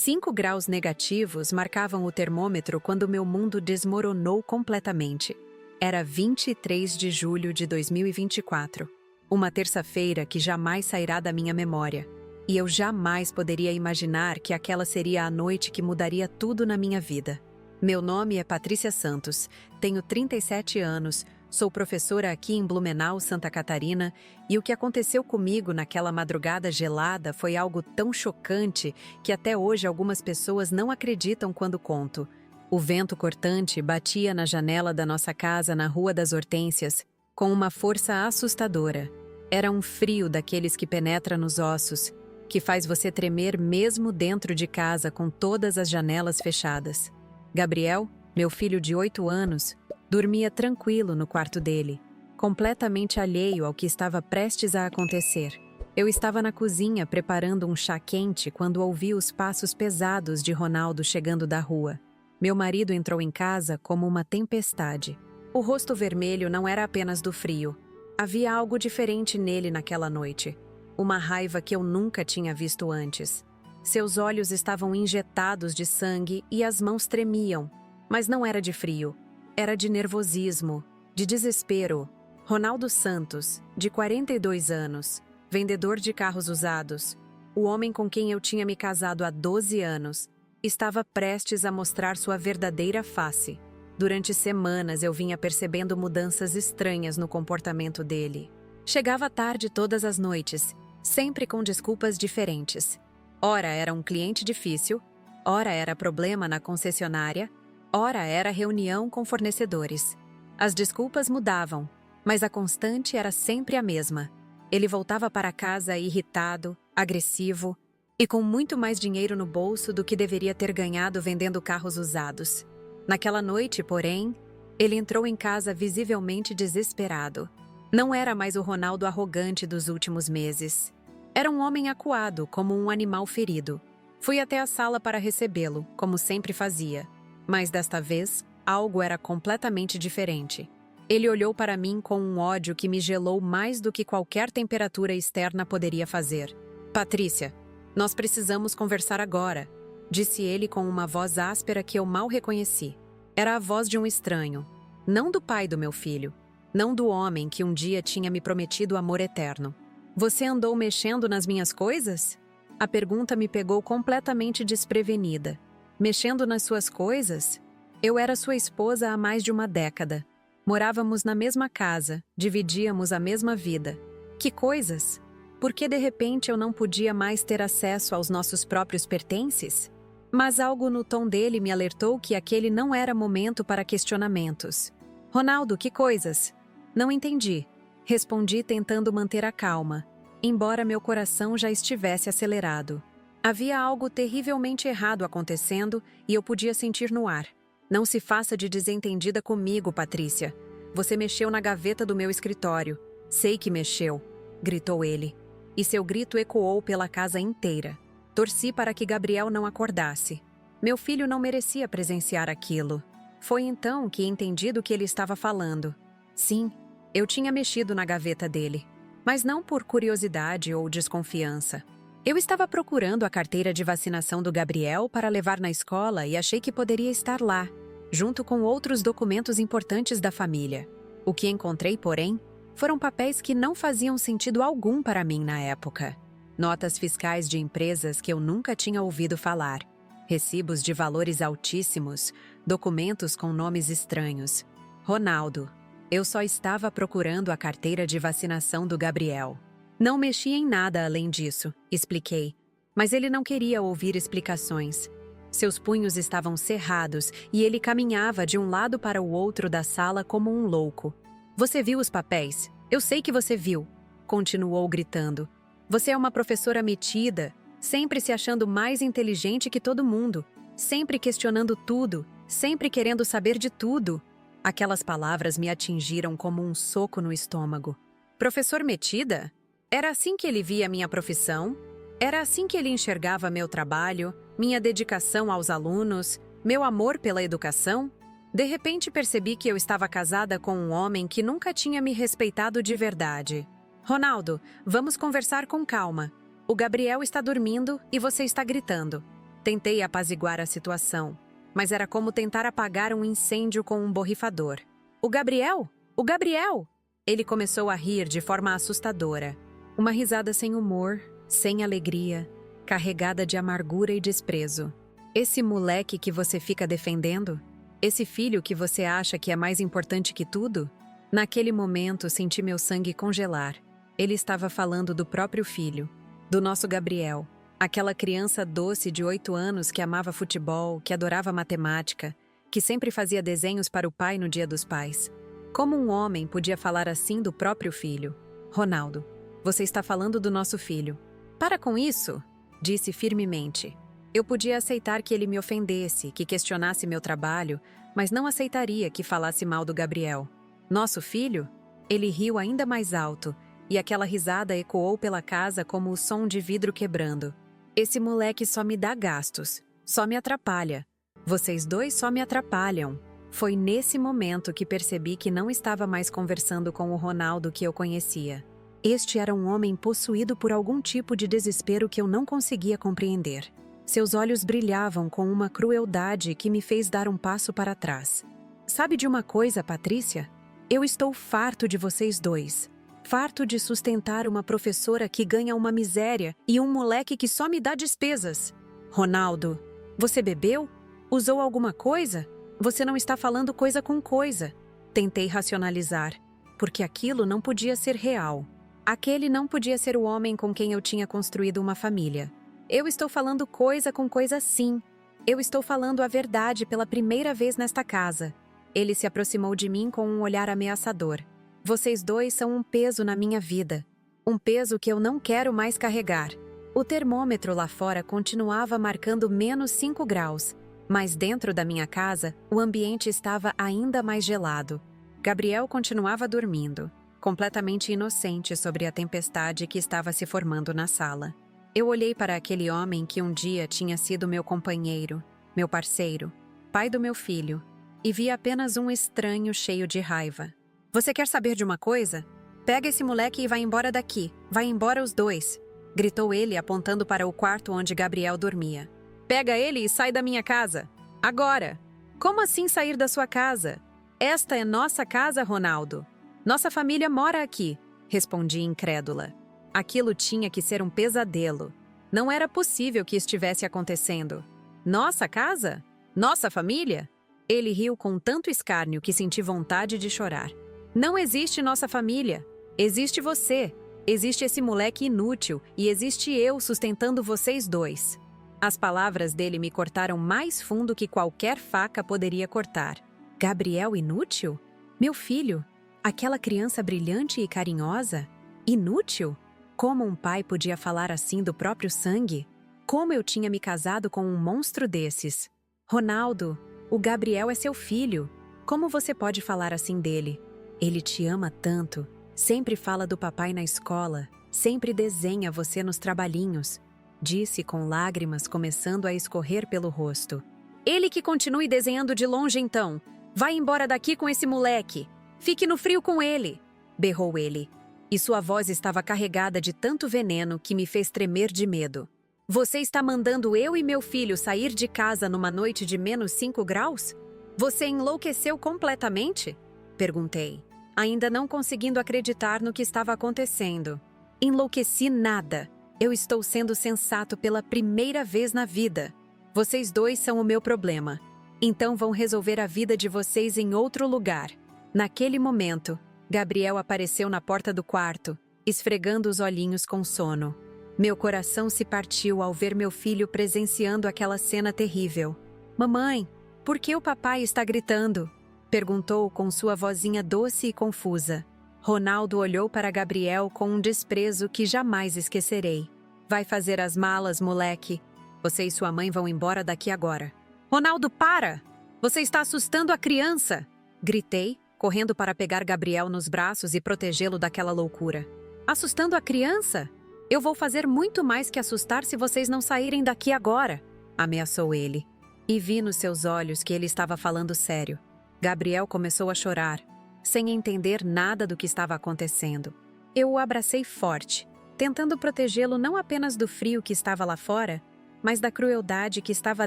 5 graus negativos marcavam o termômetro quando meu mundo desmoronou completamente. Era 23 de julho de 2024, uma terça-feira que jamais sairá da minha memória. E eu jamais poderia imaginar que aquela seria a noite que mudaria tudo na minha vida. Meu nome é Patrícia Santos, tenho 37 anos, sou professora aqui em Blumenau, Santa Catarina, e o que aconteceu comigo naquela madrugada gelada foi algo tão chocante que até hoje algumas pessoas não acreditam quando conto. O vento cortante batia na janela da nossa casa na Rua das Hortênsias com uma força assustadora. Era um frio daqueles que penetra nos ossos, que faz você tremer mesmo dentro de casa com todas as janelas fechadas. Gabriel, meu filho de 8 anos, dormia tranquilo no quarto dele, completamente alheio ao que estava prestes a acontecer. Eu estava na cozinha preparando um chá quente quando ouvi os passos pesados de Ronaldo chegando da rua. Meu marido entrou em casa como uma tempestade. O rosto vermelho não era apenas do frio. Havia algo diferente nele naquela noite. Uma raiva que eu nunca tinha visto antes. Seus olhos estavam injetados de sangue e as mãos tremiam. Mas não era de frio. Era de nervosismo, de desespero. Ronaldo Santos, de 42 anos, vendedor de carros usados, o homem com quem eu tinha me casado há 12 anos, estava prestes a mostrar sua verdadeira face. Durante semanas eu vinha percebendo mudanças estranhas no comportamento dele. Chegava tarde todas as noites, sempre com desculpas diferentes. Ora era um cliente difícil, ora era problema na concessionária, ora era reunião com fornecedores. As desculpas mudavam, mas a constante era sempre a mesma. Ele voltava para casa irritado, agressivo e com muito mais dinheiro no bolso do que deveria ter ganhado vendendo carros usados. Naquela noite, porém, ele entrou em casa visivelmente desesperado. Não era mais o Ronaldo arrogante dos últimos meses. Era um homem acuado, como um animal ferido. Fui até a sala para recebê-lo, como sempre fazia. Mas desta vez, algo era completamente diferente. Ele olhou para mim com um ódio que me gelou mais do que qualquer temperatura externa poderia fazer. Patrícia, nós precisamos conversar agora, disse ele com uma voz áspera que eu mal reconheci. Era a voz de um estranho, não do pai do meu filho, não do homem que um dia tinha me prometido amor eterno. Você andou mexendo nas minhas coisas? A pergunta me pegou completamente desprevenida. Mexendo nas suas coisas? Eu era sua esposa há mais de uma década. Morávamos na mesma casa, dividíamos a mesma vida. Que coisas? Por que de repente eu não podia mais ter acesso aos nossos próprios pertences? Mas algo no tom dele me alertou que aquele não era momento para questionamentos. Ronaldo, que coisas? Não entendi. Respondi tentando manter a calma, embora meu coração já estivesse acelerado. Havia algo terrivelmente errado acontecendo e eu podia sentir no ar. Não se faça de desentendida comigo, Patrícia. Você mexeu na gaveta do meu escritório. Sei que mexeu, gritou ele. E seu grito ecoou pela casa inteira. Torci para que Gabriel não acordasse. Meu filho não merecia presenciar aquilo. Foi então que entendi do que ele estava falando. Sim, eu tinha mexido na gaveta dele, mas não por curiosidade ou desconfiança. Eu estava procurando a carteira de vacinação do Gabriel para levar na escola e achei que poderia estar lá, junto com outros documentos importantes da família. O que encontrei, porém, foram papéis que não faziam sentido algum para mim na época. Notas fiscais de empresas que eu nunca tinha ouvido falar, recibos de valores altíssimos, documentos com nomes estranhos. Ronaldo. Eu só estava procurando a carteira de vacinação do Gabriel. Não mexi em nada além disso, expliquei. Mas ele não queria ouvir explicações. Seus punhos estavam cerrados e ele caminhava de um lado para o outro da sala como um louco. Você viu os papéis? Eu sei que você viu, continuou gritando. Você é uma professora metida, sempre se achando mais inteligente que todo mundo, sempre questionando tudo, sempre querendo saber de tudo. Aquelas palavras me atingiram como um soco no estômago. Professor metida? Era assim que ele via minha profissão? Era assim que ele enxergava meu trabalho, minha dedicação aos alunos, meu amor pela educação? De repente percebi que eu estava casada com um homem que nunca tinha me respeitado de verdade. Ronaldo, vamos conversar com calma. O Gabriel está dormindo e você está gritando. Tentei apaziguar a situação, mas era como tentar apagar um incêndio com um borrifador. O Gabriel! O Gabriel! Ele começou a rir de forma assustadora. Uma risada sem humor, sem alegria, carregada de amargura e desprezo. Esse moleque que você fica defendendo? Esse filho que você acha que é mais importante que tudo? Naquele momento, senti meu sangue congelar. Ele estava falando do próprio filho, do nosso Gabriel. Aquela criança doce de 8 anos que amava futebol, que adorava matemática, que sempre fazia desenhos para o pai no Dia dos Pais. Como um homem podia falar assim do próprio filho? Ronaldo, você está falando do nosso filho. Para com isso, disse firmemente. Eu podia aceitar que ele me ofendesse, que questionasse meu trabalho, mas não aceitaria que falasse mal do Gabriel. Nosso filho? Ele riu ainda mais alto, e aquela risada ecoou pela casa como o som de vidro quebrando. Esse moleque só me dá gastos, só me atrapalha. Vocês dois só me atrapalham. Foi nesse momento que percebi que não estava mais conversando com o Ronaldo que eu conhecia. Este era um homem possuído por algum tipo de desespero que eu não conseguia compreender. Seus olhos brilhavam com uma crueldade que me fez dar um passo para trás. Sabe de uma coisa, Patrícia? Eu estou farto de vocês dois. Farto de sustentar uma professora que ganha uma miséria e um moleque que só me dá despesas. Ronaldo, você bebeu? Usou alguma coisa? Você não está falando coisa com coisa. Tentei racionalizar, porque aquilo não podia ser real. Aquele não podia ser o homem com quem eu tinha construído uma família. Eu estou falando coisa com coisa sim. Eu estou falando a verdade pela primeira vez nesta casa. Ele se aproximou de mim com um olhar ameaçador. Vocês dois são um peso na minha vida. Um peso que eu não quero mais carregar. O termômetro lá fora continuava marcando -5 graus, mas dentro da minha casa, o ambiente estava ainda mais gelado. Gabriel continuava dormindo, completamente inocente sobre a tempestade que estava se formando na sala. Eu olhei para aquele homem que um dia tinha sido meu companheiro, meu parceiro, pai do meu filho, e vi apenas um estranho cheio de raiva. Você quer saber de uma coisa? Pega esse moleque e vai embora daqui. Vai embora os dois, gritou ele apontando para o quarto onde Gabriel dormia. Pega ele e sai da minha casa. Agora! Como assim sair da sua casa? Esta é nossa casa, Ronaldo. Nossa família mora aqui, respondi incrédula. Aquilo tinha que ser um pesadelo. Não era possível que estivesse acontecendo. Nossa casa? Nossa família? Ele riu com tanto escárnio que senti vontade de chorar. Não existe nossa família. Existe você. Existe esse moleque inútil e existe eu sustentando vocês dois. As palavras dele me cortaram mais fundo que qualquer faca poderia cortar. Gabriel inútil? Meu filho? Aquela criança brilhante e carinhosa? Inútil? Como um pai podia falar assim do próprio sangue? Como eu tinha me casado com um monstro desses? Ronaldo, o Gabriel é seu filho. Como você pode falar assim dele? Ele te ama tanto. Sempre fala do papai na escola. Sempre desenha você nos trabalhinhos. Disse com lágrimas começando a escorrer pelo rosto. Ele que continue desenhando de longe então. Vai embora daqui com esse moleque. Fique no frio com ele. Berrou ele. E sua voz estava carregada de tanto veneno que me fez tremer de medo. Você está mandando eu e meu filho sair de casa numa noite de -5 graus? Você enlouqueceu completamente? Perguntei, ainda não conseguindo acreditar no que estava acontecendo. Enlouqueci nada. Eu estou sendo sensato pela primeira vez na vida. Vocês dois são o meu problema. Então vão resolver a vida de vocês em outro lugar. Naquele momento, Gabriel apareceu na porta do quarto, esfregando os olhinhos com sono. Meu coração se partiu ao ver meu filho presenciando aquela cena terrível. Mamãe, por que o papai está gritando? Perguntou com sua vozinha doce e confusa. Ronaldo olhou para Gabriel com um desprezo que jamais esquecerei. Vai fazer as malas, moleque. Você e sua mãe vão embora daqui agora. Ronaldo, para! Você está assustando a criança! Gritei, correndo para pegar Gabriel nos braços e protegê-lo daquela loucura. Assustando a criança? Eu vou fazer muito mais que assustar se vocês não saírem daqui agora, ameaçou ele. E vi nos seus olhos que ele estava falando sério. Gabriel começou a chorar, sem entender nada do que estava acontecendo. Eu o abracei forte, tentando protegê-lo não apenas do frio que estava lá fora, mas da crueldade que estava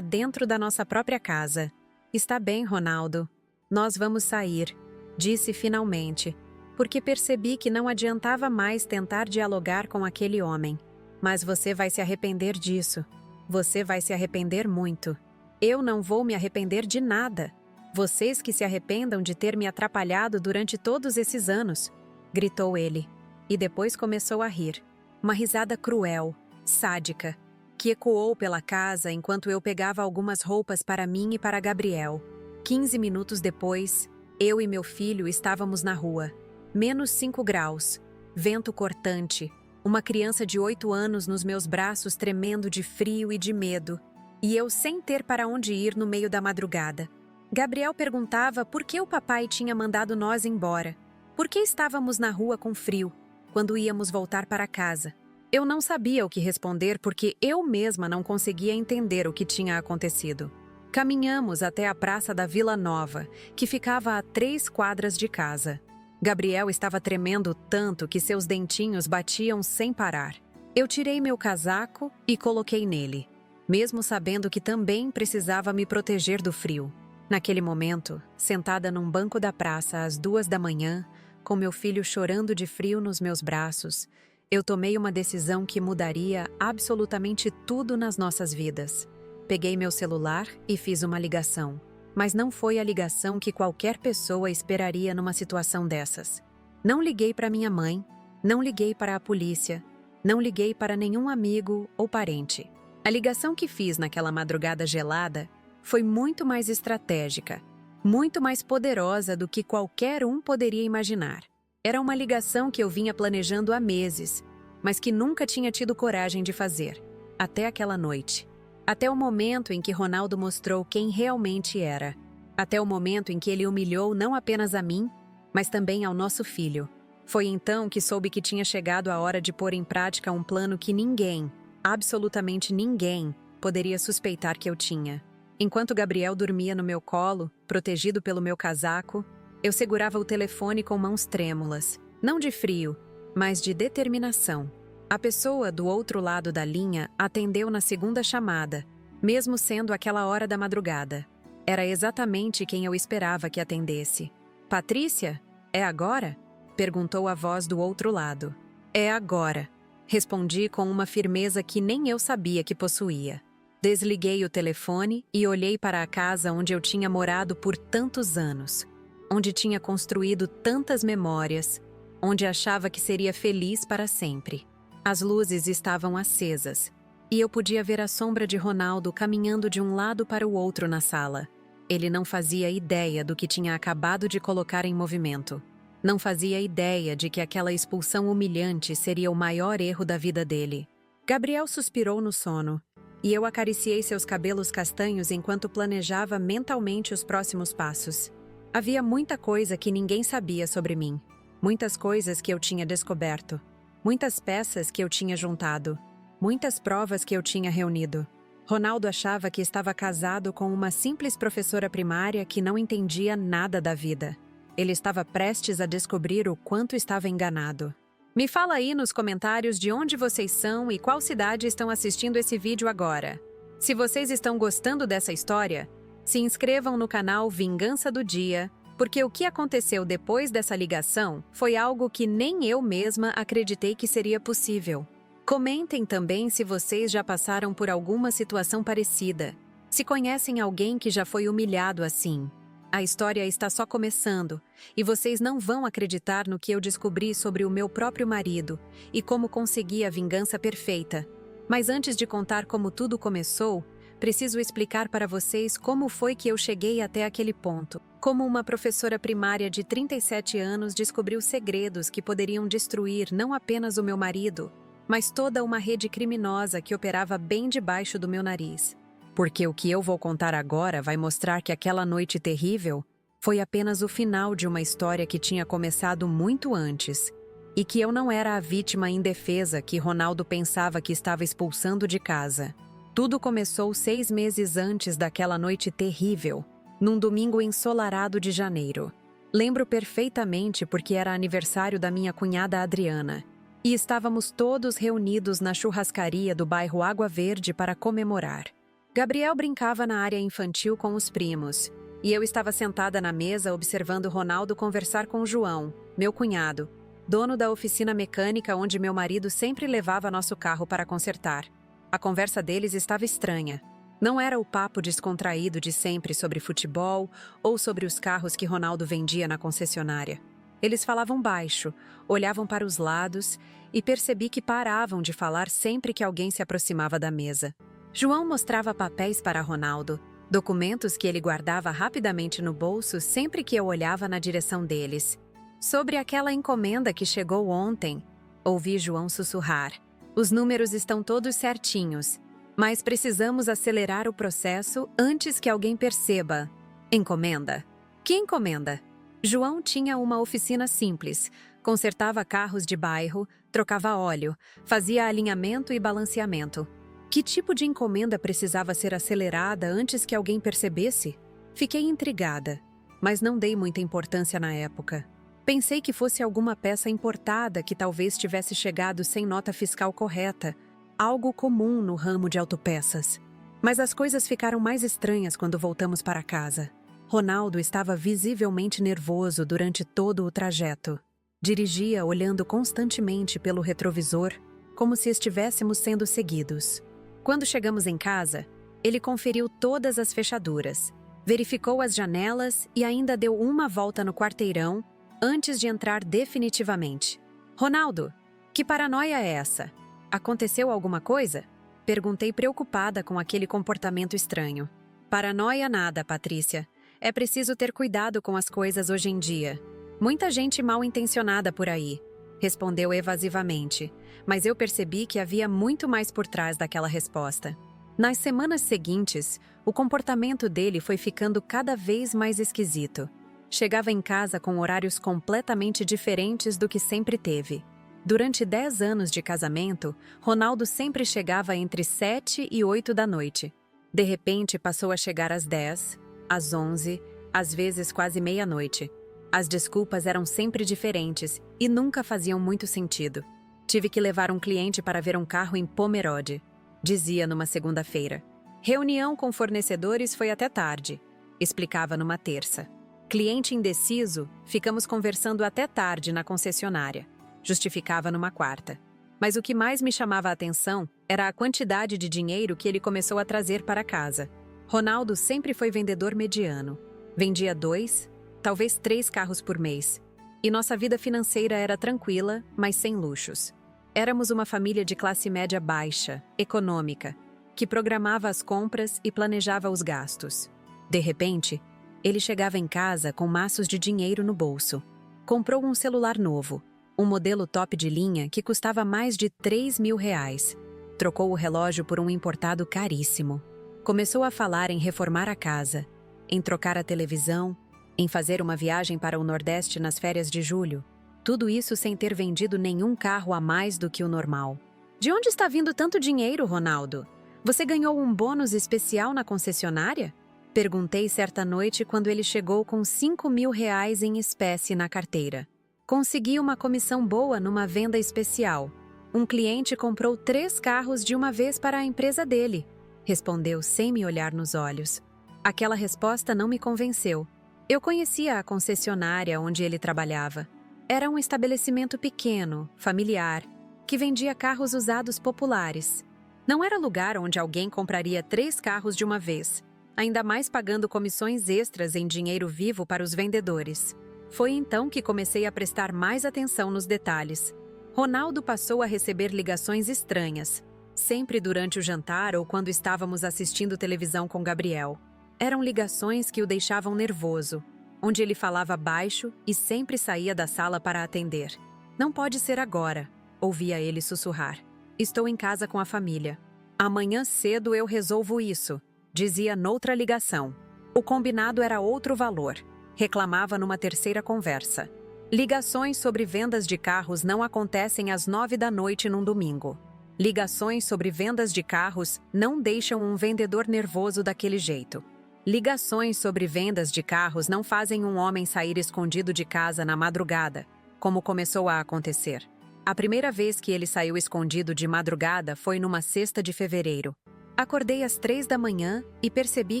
dentro da nossa própria casa. Está bem, Ronaldo. Nós vamos sair, disse finalmente, porque percebi que não adiantava mais tentar dialogar com aquele homem. Mas você vai se arrepender disso. Você vai se arrepender muito. Eu não vou me arrepender de nada. Vocês que se arrependam de ter me atrapalhado durante todos esses anos, gritou ele. E depois começou a rir. Uma risada cruel, sádica, que ecoou pela casa enquanto eu pegava algumas roupas para mim e para Gabriel. 15 minutos depois, eu e meu filho estávamos na rua. -5 graus, vento cortante, uma criança de 8 anos nos meus braços tremendo de frio e de medo, e eu sem ter para onde ir no meio da madrugada. Gabriel perguntava por que o papai tinha mandado nós embora. Por que estávamos na rua com frio, quando íamos voltar para casa? Eu não sabia o que responder porque eu mesma não conseguia entender o que tinha acontecido. Caminhamos até a praça da Vila Nova, que ficava a 3 quadras de casa. Gabriel estava tremendo tanto que seus dentinhos batiam sem parar. Eu tirei meu casaco e coloquei nele, mesmo sabendo que também precisava me proteger do frio. Naquele momento, sentada num banco da praça às 2 da manhã, com meu filho chorando de frio nos meus braços, eu tomei uma decisão que mudaria absolutamente tudo nas nossas vidas. Peguei meu celular e fiz uma ligação. Mas não foi a ligação que qualquer pessoa esperaria numa situação dessas. Não liguei para minha mãe, não liguei para a polícia, não liguei para nenhum amigo ou parente. A ligação que fiz naquela madrugada gelada foi muito mais estratégica, muito mais poderosa do que qualquer um poderia imaginar. Era uma ligação que eu vinha planejando há meses, mas que nunca tinha tido coragem de fazer, até aquela noite. Até o momento em que Ronaldo mostrou quem realmente era. Até o momento em que ele humilhou não apenas a mim, mas também ao nosso filho. Foi então que soube que tinha chegado a hora de pôr em prática um plano que ninguém, absolutamente ninguém, poderia suspeitar que eu tinha. Enquanto Gabriel dormia no meu colo, protegido pelo meu casaco, eu segurava o telefone com mãos trêmulas, não de frio, mas de determinação. A pessoa do outro lado da linha atendeu na segunda chamada, mesmo sendo aquela hora da madrugada. Era exatamente quem eu esperava que atendesse. Patrícia? É agora? Perguntou a voz do outro lado. É agora. Respondi com uma firmeza que nem eu sabia que possuía. Desliguei o telefone e olhei para a casa onde eu tinha morado por tantos anos, onde tinha construído tantas memórias, onde achava que seria feliz para sempre. As luzes estavam acesas, e eu podia ver a sombra de Ronaldo caminhando de um lado para o outro na sala. Ele não fazia ideia do que tinha acabado de colocar em movimento. Não fazia ideia de que aquela expulsão humilhante seria o maior erro da vida dele. Gabriel suspirou no sono, e eu acariciei seus cabelos castanhos enquanto planejava mentalmente os próximos passos. Havia muita coisa que ninguém sabia sobre mim, muitas coisas que eu tinha descoberto. Muitas peças que eu tinha juntado, muitas provas que eu tinha reunido. Ronaldo achava que estava casado com uma simples professora primária que não entendia nada da vida. Ele estava prestes a descobrir o quanto estava enganado. Me fala aí nos comentários de onde vocês são e qual cidade estão assistindo esse vídeo agora. Se vocês estão gostando dessa história, se inscrevam no canal Vingança do Dia, porque o que aconteceu depois dessa ligação foi algo que nem eu mesma acreditei que seria possível. Comentem também se vocês já passaram por alguma situação parecida, se conhecem alguém que já foi humilhado assim. A história está só começando, e vocês não vão acreditar no que eu descobri sobre o meu próprio marido e como consegui a vingança perfeita. Mas antes de contar como tudo começou, preciso explicar para vocês como foi que eu cheguei até aquele ponto. Como uma professora primária de 37 anos descobriu segredos que poderiam destruir não apenas o meu marido, mas toda uma rede criminosa que operava bem debaixo do meu nariz. Porque o que eu vou contar agora vai mostrar que aquela noite terrível foi apenas o final de uma história que tinha começado muito antes, e que eu não era a vítima indefesa que Ronaldo pensava que estava expulsando de casa. Tudo começou 6 meses antes daquela noite terrível, num domingo ensolarado de janeiro. Lembro perfeitamente porque era aniversário da minha cunhada Adriana. e estávamos todos reunidos na churrascaria do bairro Água Verde para comemorar. Gabriel brincava na área infantil com os primos, e eu estava sentada na mesa observando Ronaldo conversar com João, meu cunhado, dono da oficina mecânica onde meu marido sempre levava nosso carro para consertar. A conversa deles estava estranha. Não era o papo descontraído de sempre sobre futebol ou sobre os carros que Ronaldo vendia na concessionária. Eles falavam baixo, olhavam para os lados e percebi que paravam de falar sempre que alguém se aproximava da mesa. João mostrava papéis para Ronaldo, documentos que ele guardava rapidamente no bolso sempre que eu olhava na direção deles. Sobre aquela encomenda que chegou ontem, ouvi João sussurrar. Os números estão todos certinhos, mas precisamos acelerar o processo antes que alguém perceba. Encomenda? Que encomenda? João tinha uma oficina simples, consertava carros de bairro, trocava óleo, fazia alinhamento e balanceamento. Que tipo de encomenda precisava ser acelerada antes que alguém percebesse? Fiquei intrigada, mas não dei muita importância na época. Pensei que fosse alguma peça importada que talvez tivesse chegado sem nota fiscal correta, algo comum no ramo de autopeças. Mas as coisas ficaram mais estranhas quando voltamos para casa. Ronaldo estava visivelmente nervoso durante todo o trajeto. Dirigia olhando constantemente pelo retrovisor, como se estivéssemos sendo seguidos. Quando chegamos em casa, ele conferiu todas as fechaduras, verificou as janelas e ainda deu uma volta no quarteirão antes de entrar definitivamente. Ronaldo, que paranoia é essa? Aconteceu alguma coisa? Perguntei preocupada com aquele comportamento estranho. Paranoia nada, Patrícia. É preciso ter cuidado com as coisas hoje em dia. Muita gente mal intencionada por aí, respondeu evasivamente, mas eu percebi que havia muito mais por trás daquela resposta. Nas semanas seguintes, o comportamento dele foi ficando cada vez mais esquisito. Chegava em casa com horários completamente diferentes do que sempre teve. Durante 10 anos de casamento, Ronaldo sempre chegava entre 7 e 8 da noite. De repente, passou a chegar às 10, às 11, às vezes quase meia-noite. As desculpas eram sempre diferentes e nunca faziam muito sentido. Tive que levar um cliente para ver um carro em Pomerode, dizia numa segunda-feira. Reunião com fornecedores foi até tarde, explicava numa terça. Cliente indeciso, ficamos conversando até tarde na concessionária, justificava numa quarta. Mas o que mais me chamava a atenção era a quantidade de dinheiro que ele começou a trazer para casa. Ronaldo sempre foi vendedor mediano. Vendia 2, talvez 3 carros por mês. E nossa vida financeira era tranquila, mas sem luxos. Éramos uma família de classe média baixa, econômica, que programava as compras e planejava os gastos. De repente, ele chegava em casa com maços de dinheiro no bolso. Comprou um celular novo, um modelo top de linha que custava mais de R$ 3.000. Trocou o relógio por um importado caríssimo. Começou a falar em reformar a casa, em trocar a televisão, em fazer uma viagem para o Nordeste nas férias de julho. Tudo isso sem ter vendido nenhum carro a mais do que o normal. De onde está vindo tanto dinheiro, Ronaldo? Você ganhou um bônus especial na concessionária? Perguntei certa noite quando ele chegou com R$ 5.000 em espécie na carteira. Consegui uma comissão boa numa venda especial. Um cliente comprou 3 carros de uma vez para a empresa dele, respondeu sem me olhar nos olhos. Aquela resposta não me convenceu. Eu conhecia a concessionária onde ele trabalhava. Era um estabelecimento pequeno, familiar, que vendia carros usados populares. Não era lugar onde alguém compraria 3 carros de uma vez, ainda mais pagando comissões extras em dinheiro vivo para os vendedores. Foi então que comecei a prestar mais atenção nos detalhes. Ronaldo passou a receber ligações estranhas, sempre durante o jantar ou quando estávamos assistindo televisão com Gabriel. Eram ligações que o deixavam nervoso, onde ele falava baixo e sempre saía da sala para atender. Não pode ser agora, ouvia ele sussurrar. Estou em casa com a família. Amanhã cedo eu resolvo isso, dizia noutra ligação. O combinado era outro valor, reclamava numa terceira conversa. Ligações sobre vendas de carros não acontecem às 9 da noite num domingo. Ligações sobre vendas de carros não deixam um vendedor nervoso daquele jeito. Ligações sobre vendas de carros não fazem um homem sair escondido de casa na madrugada, como começou a acontecer. A primeira vez que ele saiu escondido de madrugada foi numa sexta de fevereiro. Acordei às 3 da manhã e percebi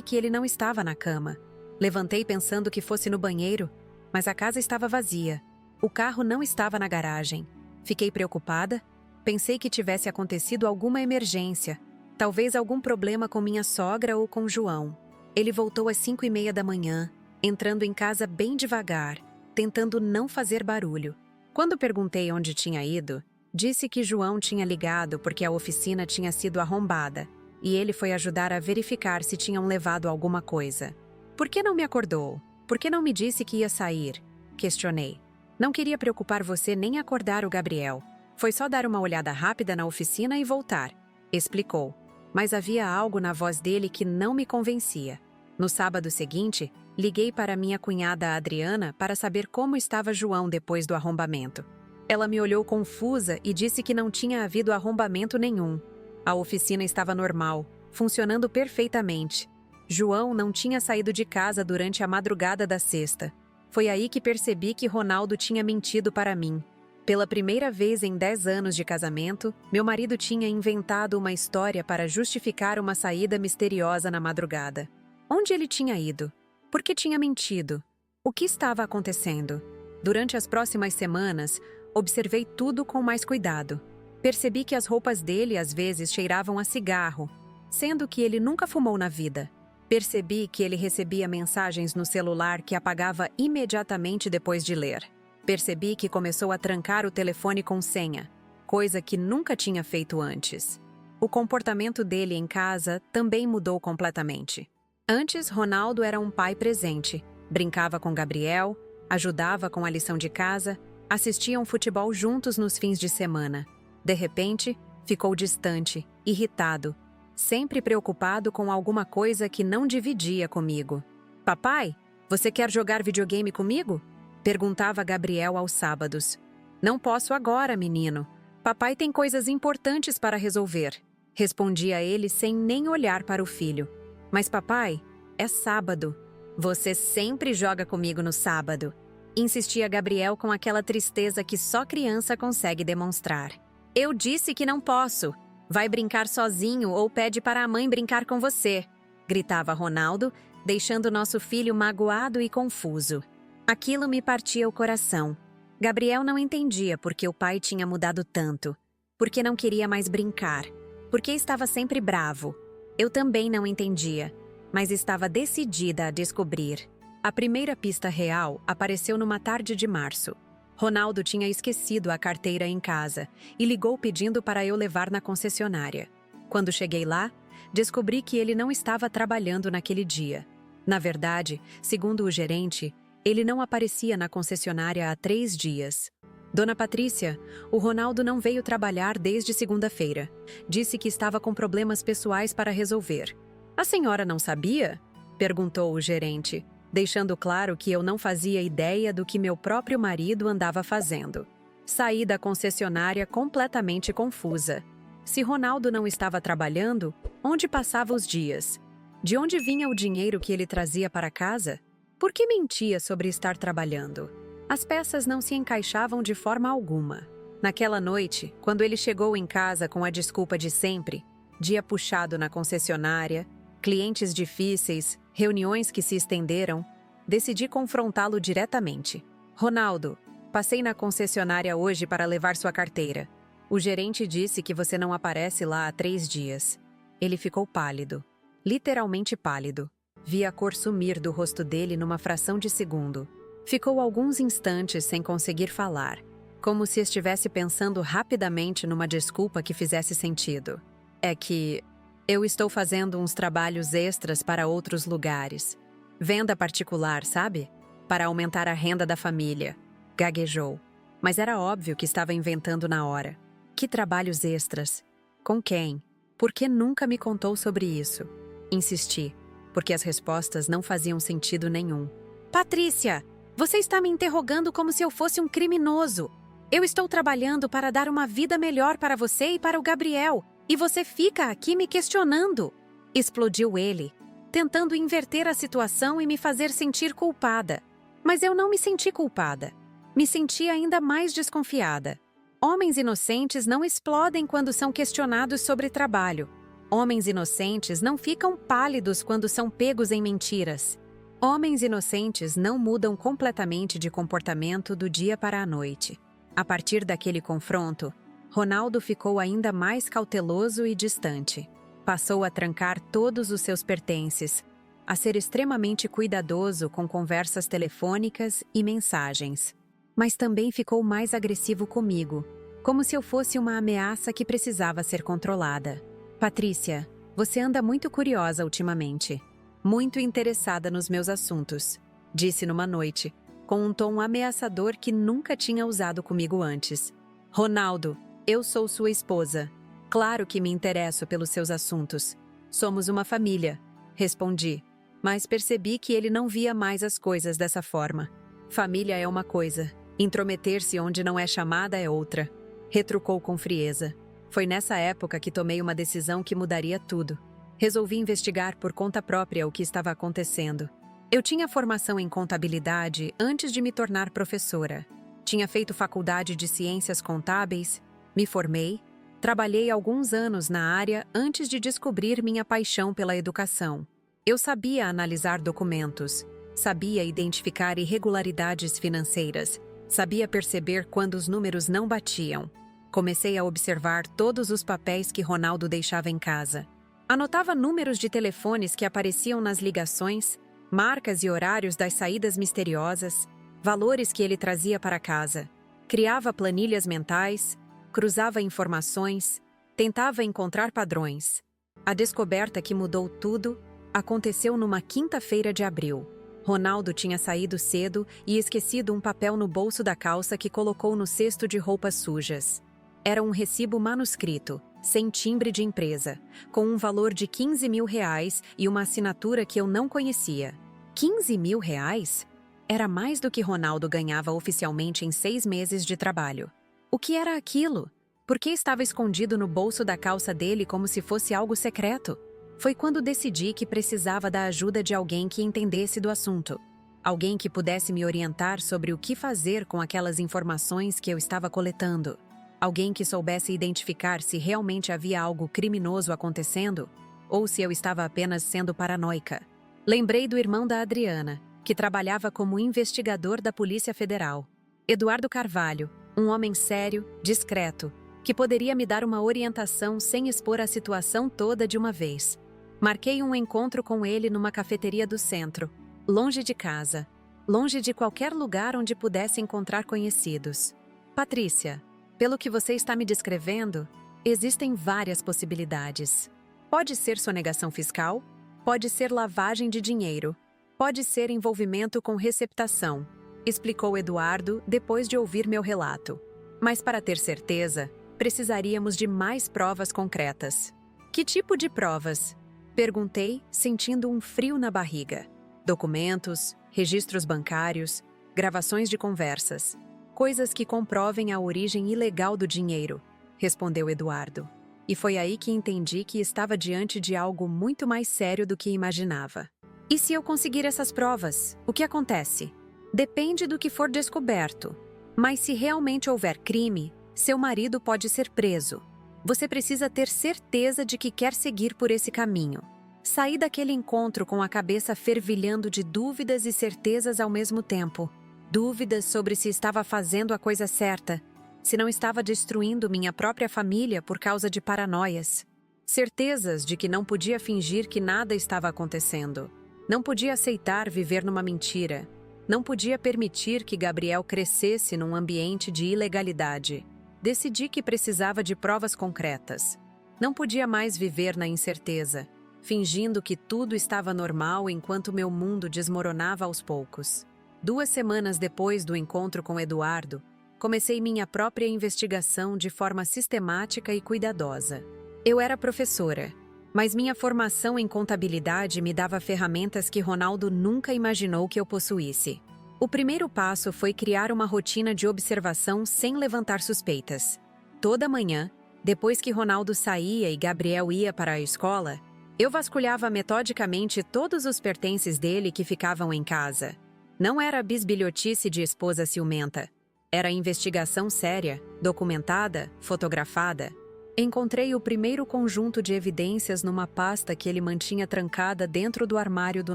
que ele não estava na cama. Levantei pensando que fosse no banheiro, mas a casa estava vazia. O carro não estava na garagem. Fiquei preocupada. Pensei que tivesse acontecido alguma emergência, talvez algum problema com minha sogra ou com João. Ele voltou às 5:30 da manhã, entrando em casa bem devagar, tentando não fazer barulho. Quando perguntei onde tinha ido, disse que João tinha ligado porque a oficina tinha sido arrombada e ele foi ajudar a verificar se tinham levado alguma coisa. Por que não me acordou? Por que não me disse que ia sair? Questionei. Não queria preocupar você nem acordar o Gabriel. Foi só dar uma olhada rápida na oficina e voltar, explicou. Mas havia algo na voz dele que não me convencia. No sábado seguinte, liguei para minha cunhada Adriana para saber como estava João depois do arrombamento. Ela me olhou confusa e disse que não tinha havido arrombamento nenhum. A oficina estava normal, funcionando perfeitamente. João não tinha saído de casa durante a madrugada da sexta. Foi aí que percebi que Ronaldo tinha mentido para mim. Pela primeira vez em 10 anos de casamento, meu marido tinha inventado uma história para justificar uma saída misteriosa na madrugada. Onde ele tinha ido? Por que tinha mentido? O que estava acontecendo? Durante as próximas semanas, observei tudo com mais cuidado. Percebi que as roupas dele às vezes cheiravam a cigarro, sendo que ele nunca fumou na vida. Percebi que ele recebia mensagens no celular que apagava imediatamente depois de ler. Percebi que começou a trancar o telefone com senha, coisa que nunca tinha feito antes. O comportamento dele em casa também mudou completamente. Antes, Ronaldo era um pai presente, brincava com Gabriel, ajudava com a lição de casa, assistiam futebol juntos nos fins de semana. De repente, ficou distante, irritado, sempre preocupado com alguma coisa que não dividia comigo. Papai, você quer jogar videogame comigo? Perguntava Gabriel aos sábados. Não posso agora, menino. Papai tem coisas importantes para resolver. Respondia ele sem nem olhar para o filho. Mas papai, é sábado. Você sempre joga comigo no sábado. Insistia Gabriel com aquela tristeza que só criança consegue demonstrar. Eu disse que não posso. Vai brincar sozinho ou pede para a mãe brincar com você. Gritava Ronaldo, deixando nosso filho magoado e confuso. Aquilo me partia o coração. Gabriel não entendia por que o pai tinha mudado tanto, por que não queria mais brincar, por que estava sempre bravo. Eu também não entendia, mas estava decidida a descobrir. A primeira pista real apareceu numa tarde de março. Ronaldo tinha esquecido a carteira em casa e ligou pedindo para eu levar na concessionária. Quando cheguei lá, descobri que ele não estava trabalhando naquele dia. Na verdade, segundo o gerente, ele não aparecia na concessionária há 3 dias. Dona Patrícia, o Ronaldo não veio trabalhar desde segunda-feira. Disse que estava com problemas pessoais para resolver. A senhora não sabia? Perguntou o gerente, deixando claro que eu não fazia ideia do que meu próprio marido andava fazendo. Saí da concessionária completamente confusa. Se Ronaldo não estava trabalhando, onde passava os dias? De onde vinha o dinheiro que ele trazia para casa? Por que mentia sobre estar trabalhando? As peças não se encaixavam de forma alguma. Naquela noite, quando ele chegou em casa com a desculpa de sempre, dia puxado na concessionária, clientes difíceis, reuniões que se estenderam, decidi confrontá-lo diretamente. Ronaldo, passei na concessionária hoje para levar sua carteira. O gerente disse que você não aparece lá há 3 dias. Ele ficou pálido, literalmente pálido. Vi a cor sumir do rosto dele numa fração de segundo. Ficou alguns instantes sem conseguir falar, como se estivesse pensando rapidamente numa desculpa que fizesse sentido. É que eu estou fazendo uns trabalhos extras para outros lugares. Venda particular, sabe? Para aumentar a renda da família. Gaguejou. Mas era óbvio que estava inventando na hora. Que trabalhos extras? Com quem? Por que nunca me contou sobre isso? Insisti, porque as respostas não faziam sentido nenhum. Patrícia, você está me interrogando como se eu fosse um criminoso. Eu estou trabalhando para dar uma vida melhor para você e para o Gabriel, e você fica aqui me questionando. Explodiu ele, tentando inverter a situação e me fazer sentir culpada. Mas eu não me senti culpada. Me senti ainda mais desconfiada. Homens inocentes não explodem quando são questionados sobre trabalho. Homens inocentes não ficam pálidos quando são pegos em mentiras. Homens inocentes não mudam completamente de comportamento do dia para a noite. A partir daquele confronto, Ronaldo ficou ainda mais cauteloso e distante. Passou a trancar todos os seus pertences, a ser extremamente cuidadoso com conversas telefônicas e mensagens. Mas também ficou mais agressivo comigo, como se eu fosse uma ameaça que precisava ser controlada. Patrícia, você anda muito curiosa ultimamente. Muito interessada nos meus assuntos, disse numa noite, com um tom ameaçador que nunca tinha usado comigo antes. Ronaldo, eu sou sua esposa. Claro que me interesso pelos seus assuntos. Somos uma família, respondi, mas percebi que ele não via mais as coisas dessa forma. Família é uma coisa, intrometer-se onde não é chamada é outra, retrucou com frieza. Foi nessa época que tomei uma decisão que mudaria tudo. Resolvi investigar por conta própria o que estava acontecendo. Eu tinha formação em contabilidade antes de me tornar professora. Tinha feito faculdade de ciências contábeis, me formei, trabalhei alguns anos na área antes de descobrir minha paixão pela educação. Eu sabia analisar documentos, sabia identificar irregularidades financeiras, sabia perceber quando os números não batiam. Comecei a observar todos os papéis que Ronaldo deixava em casa. Anotava números de telefones que apareciam nas ligações, marcas e horários das saídas misteriosas, valores que ele trazia para casa. Criava planilhas mentais, cruzava informações, tentava encontrar padrões. A descoberta que mudou tudo aconteceu numa quinta-feira de abril. Ronaldo tinha saído cedo e esquecido um papel no bolso da calça que colocou no cesto de roupas sujas. Era um recibo manuscrito, sem timbre de empresa, com um valor de R$ 15.000 e uma assinatura que eu não conhecia. R$ 15.000? Era mais do que Ronaldo ganhava oficialmente em 6 meses de trabalho. O que era aquilo? Por que estava escondido no bolso da calça dele como se fosse algo secreto? Foi quando decidi que precisava da ajuda de alguém que entendesse do assunto. Alguém que pudesse me orientar sobre o que fazer com aquelas informações que eu estava coletando. Alguém que soubesse identificar se realmente havia algo criminoso acontecendo ou se eu estava apenas sendo paranoica. Lembrei do irmão da Adriana, que trabalhava como investigador da Polícia Federal. Eduardo Carvalho, um homem sério, discreto, que poderia me dar uma orientação sem expor a situação toda de uma vez. Marquei um encontro com ele numa cafeteria do centro, longe de casa, longe de qualquer lugar onde pudesse encontrar conhecidos. Patrícia, pelo que você está me descrevendo, existem várias possibilidades. Pode ser sonegação fiscal, pode ser lavagem de dinheiro, pode ser envolvimento com receptação, explicou Eduardo depois de ouvir meu relato. Mas para ter certeza, precisaríamos de mais provas concretas. Que tipo de provas? Perguntei, sentindo um frio na barriga. Documentos, registros bancários, gravações de conversas. Coisas que comprovem a origem ilegal do dinheiro, respondeu Eduardo. E foi aí que entendi que estava diante de algo muito mais sério do que imaginava. E se eu conseguir essas provas, o que acontece? Depende do que for descoberto. Mas se realmente houver crime, seu marido pode ser preso. Você precisa ter certeza de que quer seguir por esse caminho. Saí daquele encontro com a cabeça fervilhando de dúvidas e certezas ao mesmo tempo. Dúvidas sobre se estava fazendo a coisa certa, se não estava destruindo minha própria família por causa de paranoias. Certezas de que não podia fingir que nada estava acontecendo. Não podia aceitar viver numa mentira. Não podia permitir que Gabriel crescesse num ambiente de ilegalidade. Decidi que precisava de provas concretas. Não podia mais viver na incerteza, fingindo que tudo estava normal enquanto meu mundo desmoronava aos poucos. 2 semanas depois do encontro com Eduardo, comecei minha própria investigação de forma sistemática e cuidadosa. Eu era professora, mas minha formação em contabilidade me dava ferramentas que Ronaldo nunca imaginou que eu possuísse. O primeiro passo foi criar uma rotina de observação sem levantar suspeitas. Toda manhã, depois que Ronaldo saía e Gabriel ia para a escola, eu vasculhava metodicamente todos os pertences dele que ficavam em casa. Não era bisbilhotice de esposa ciumenta. Era investigação séria, documentada, fotografada. Encontrei o primeiro conjunto de evidências numa pasta que ele mantinha trancada dentro do armário do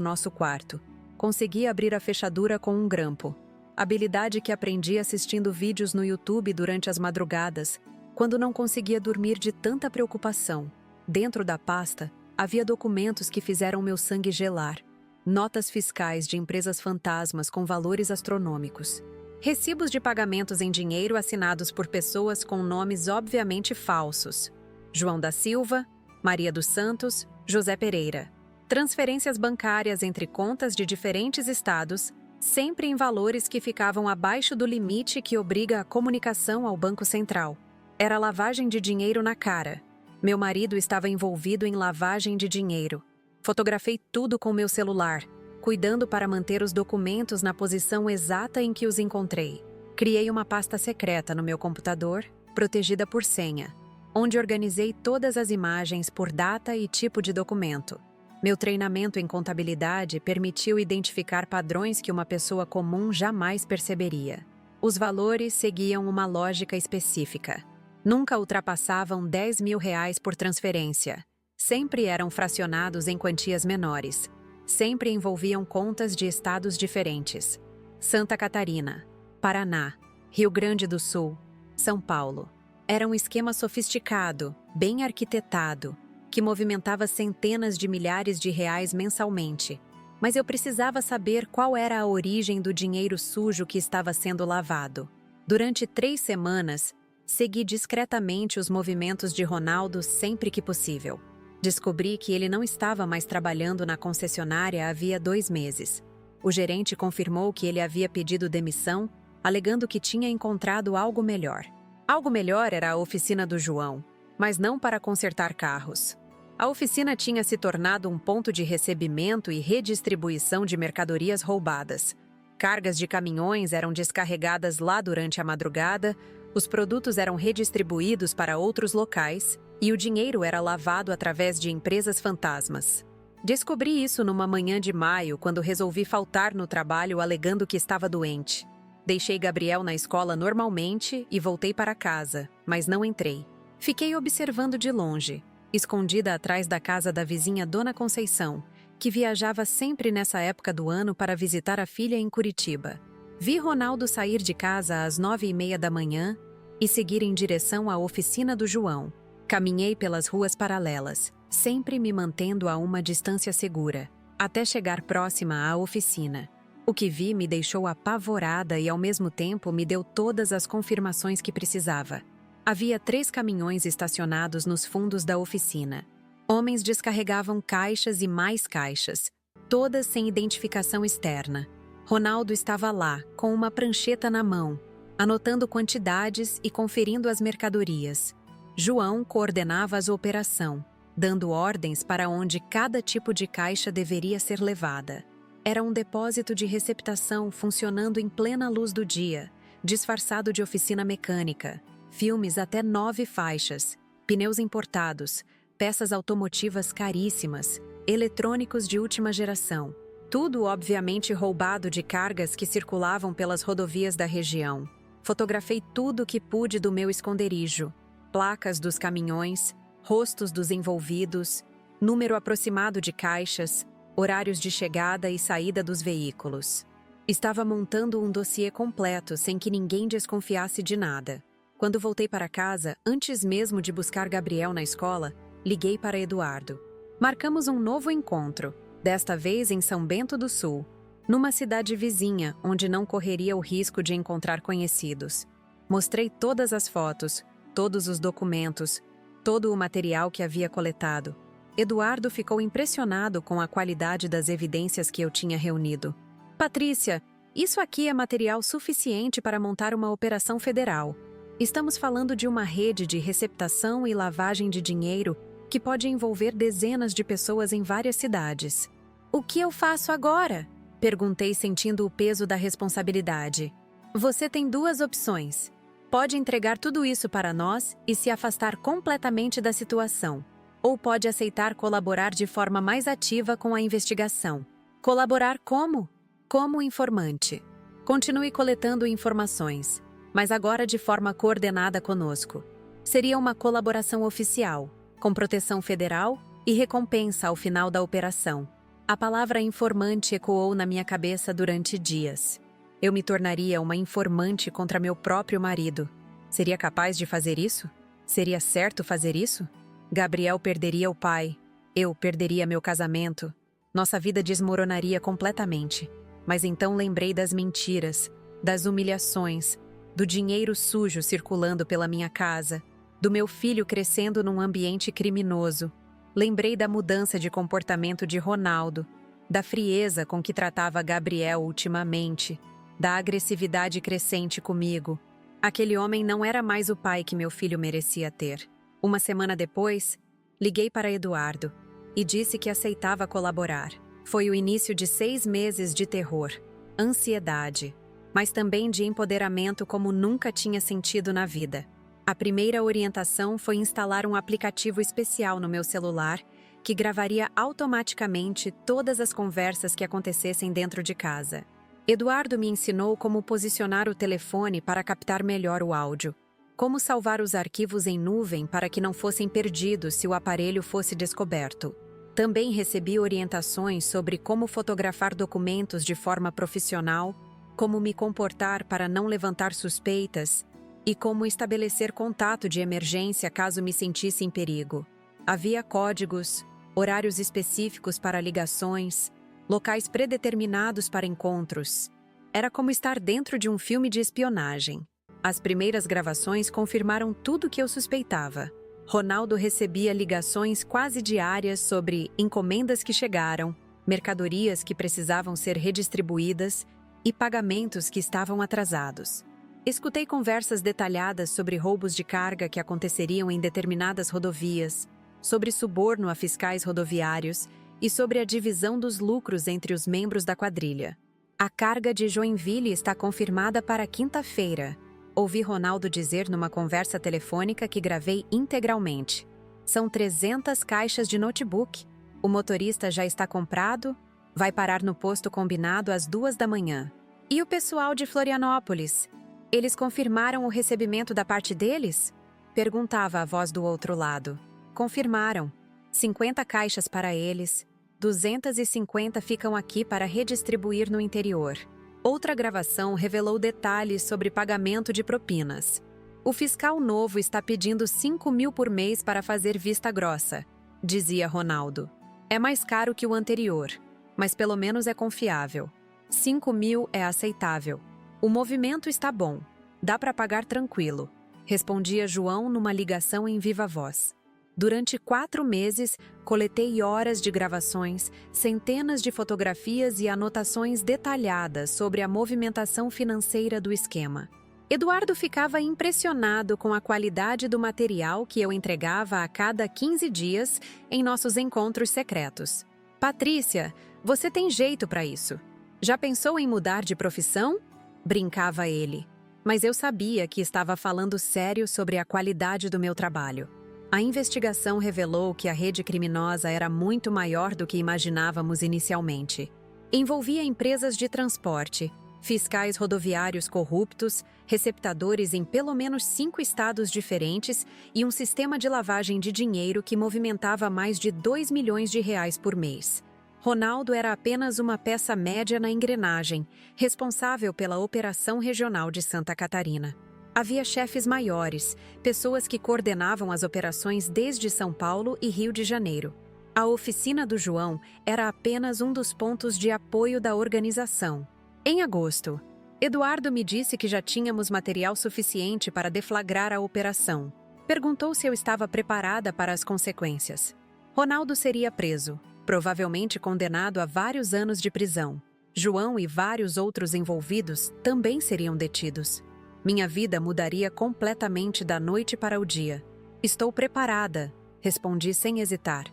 nosso quarto. Consegui abrir a fechadura com um grampo. Habilidade que aprendi assistindo vídeos no YouTube durante as madrugadas, quando não conseguia dormir de tanta preocupação. Dentro da pasta, havia documentos que fizeram meu sangue gelar. Notas fiscais de empresas fantasmas com valores astronômicos. Recibos de pagamentos em dinheiro assinados por pessoas com nomes obviamente falsos. João da Silva, Maria dos Santos, José Pereira. Transferências bancárias entre contas de diferentes estados, sempre em valores que ficavam abaixo do limite que obriga a comunicação ao Banco Central. Era lavagem de dinheiro na cara. Meu marido estava envolvido em lavagem de dinheiro. Fotografei tudo com meu celular, cuidando para manter os documentos na posição exata em que os encontrei. Criei uma pasta secreta no meu computador, protegida por senha, onde organizei todas as imagens por data e tipo de documento. Meu treinamento em contabilidade permitiu identificar padrões que uma pessoa comum jamais perceberia. Os valores seguiam uma lógica específica. Nunca ultrapassavam R$ 10.000 por transferência. Sempre eram fracionados em quantias menores. Sempre envolviam contas de estados diferentes. Santa Catarina, Paraná, Rio Grande do Sul, São Paulo. Era um esquema sofisticado, bem arquitetado, que movimentava centenas de milhares de reais mensalmente. Mas eu precisava saber qual era a origem do dinheiro sujo que estava sendo lavado. Durante 3 semanas, segui discretamente os movimentos de Ronaldo sempre que possível. Descobri que ele não estava mais trabalhando na concessionária havia 2 meses. O gerente confirmou que ele havia pedido demissão, alegando que tinha encontrado algo melhor. Algo melhor era a oficina do João, mas não para consertar carros. A oficina tinha se tornado um ponto de recebimento e redistribuição de mercadorias roubadas. Cargas de caminhões eram descarregadas lá durante a madrugada, os produtos eram redistribuídos para outros locais e o dinheiro era lavado através de empresas fantasmas. Descobri isso numa manhã de maio, quando resolvi faltar no trabalho alegando que estava doente. Deixei Gabriel na escola normalmente e voltei para casa, mas não entrei. Fiquei observando de longe, escondida atrás da casa da vizinha Dona Conceição, que viajava sempre nessa época do ano para visitar a filha em Curitiba. Vi Ronaldo sair de casa às 9h30 da manhã e seguir em direção à oficina do João. Caminhei pelas ruas paralelas, sempre me mantendo a uma distância segura, até chegar próxima à oficina. O que vi me deixou apavorada e, ao mesmo tempo, me deu todas as confirmações que precisava. Havia 3 caminhões estacionados nos fundos da oficina. Homens descarregavam caixas e mais caixas, todas sem identificação externa. Ronaldo estava lá, com uma prancheta na mão, anotando quantidades e conferindo as mercadorias. João coordenava a operação, dando ordens para onde cada tipo de caixa deveria ser levada. Era um depósito de receptação funcionando em plena luz do dia, disfarçado de oficina mecânica. Filmes até 9 faixas, pneus importados, peças automotivas caríssimas, eletrônicos de última geração. Tudo obviamente roubado de cargas que circulavam pelas rodovias da região. Fotografei tudo o que pude do meu esconderijo. Placas dos caminhões, rostos dos envolvidos, número aproximado de caixas, horários de chegada e saída dos veículos. Estava montando um dossiê completo sem que ninguém desconfiasse de nada. Quando voltei para casa, antes mesmo de buscar Gabriel na escola, liguei para Eduardo. Marcamos um novo encontro, desta vez em São Bento do Sul, numa cidade vizinha onde não correria o risco de encontrar conhecidos. Mostrei todas as fotos, todos os documentos, todo o material que havia coletado. Eduardo ficou impressionado com a qualidade das evidências que eu tinha reunido. Patrícia, isso aqui é material suficiente para montar uma operação federal. Estamos falando de uma rede de receptação e lavagem de dinheiro que pode envolver dezenas de pessoas em várias cidades. O que eu faço agora? Perguntei, sentindo o peso da responsabilidade. Você tem 2 opções. Pode entregar tudo isso para nós e se afastar completamente da situação. Ou pode aceitar colaborar de forma mais ativa com a investigação. Colaborar como? Como informante. Continue coletando informações. mas agora de forma coordenada conosco. Seria uma colaboração oficial, com proteção federal e recompensa ao final da operação. A palavra informante ecoou na minha cabeça durante dias. Eu me tornaria uma informante contra meu próprio marido. Seria capaz de fazer isso? Seria certo fazer isso? Gabriel perderia o pai. Eu perderia meu casamento. Nossa vida desmoronaria completamente. Mas então lembrei das mentiras, das humilhações, do dinheiro sujo circulando pela minha casa, do meu filho crescendo num ambiente criminoso. Lembrei da mudança de comportamento de Ronaldo, da frieza com que tratava Gabriel ultimamente, da agressividade crescente comigo. Aquele homem não era mais o pai que meu filho merecia ter. Uma semana depois, liguei para Eduardo e disse que aceitava colaborar. Foi o início de 6 meses de terror, ansiedade, mas também de empoderamento como nunca tinha sentido na vida. A primeira orientação foi instalar um aplicativo especial no meu celular que gravaria automaticamente todas as conversas que acontecessem dentro de casa. Eduardo me ensinou como posicionar o telefone para captar melhor o áudio, como salvar os arquivos em nuvem para que não fossem perdidos se o aparelho fosse descoberto. Também recebi orientações sobre como fotografar documentos de forma profissional, como me comportar para não levantar suspeitas e como estabelecer contato de emergência caso me sentisse em perigo. Havia códigos, horários específicos para ligações, locais predeterminados para encontros. Era como estar dentro de um filme de espionagem. As primeiras gravações confirmaram tudo o que eu suspeitava. Ronaldo recebia ligações quase diárias sobre encomendas que chegaram, mercadorias que precisavam ser redistribuídas e pagamentos que estavam atrasados. Escutei conversas detalhadas sobre roubos de carga que aconteceriam em determinadas rodovias, sobre suborno a fiscais rodoviários e sobre a divisão dos lucros entre os membros da quadrilha. A carga de Joinville está confirmada para quinta-feira, ouvi Ronaldo dizer numa conversa telefônica que gravei integralmente. São 300 caixas de notebook. O motorista já está comprado, vai parar no posto combinado às 2 da manhã. E o pessoal de Florianópolis? Eles confirmaram o recebimento da parte deles? Perguntava a voz do outro lado. Confirmaram. 50 caixas para eles, 250 ficam aqui para redistribuir no interior. Outra gravação revelou detalhes sobre pagamento de propinas. O fiscal novo está pedindo 5 mil por mês para fazer vista grossa, dizia Ronaldo. É mais caro que o anterior, mas pelo menos é confiável. 5 mil é aceitável. O movimento está bom. Dá para pagar tranquilo, respondia João numa ligação em viva voz. Durante 4 meses, coletei horas de gravações, centenas de fotografias e anotações detalhadas sobre a movimentação financeira do esquema. Eduardo ficava impressionado com a qualidade do material que eu entregava a cada 15 dias em nossos encontros secretos. Patrícia, você tem jeito para isso. Já pensou em mudar de profissão? Brincava ele. Mas eu sabia que estava falando sério sobre a qualidade do meu trabalho. A investigação revelou que a rede criminosa era muito maior do que imaginávamos inicialmente. Envolvia empresas de transporte, fiscais rodoviários corruptos, receptadores em pelo menos 5 estados diferentes e um sistema de lavagem de dinheiro que movimentava mais de 2 milhões de reais por mês. Ronaldo era apenas uma peça média na engrenagem, responsável pela operação regional de Santa Catarina. Havia chefes maiores, pessoas que coordenavam as operações desde São Paulo e Rio de Janeiro. A oficina do João era apenas um dos pontos de apoio da organização. Em agosto, Eduardo me disse que já tínhamos material suficiente para deflagrar a operação. Perguntou se eu estava preparada para as consequências. Ronaldo seria preso, provavelmente condenado a vários anos de prisão. João e vários outros envolvidos também seriam detidos. Minha vida mudaria completamente da noite para o dia. Estou preparada, respondi sem hesitar.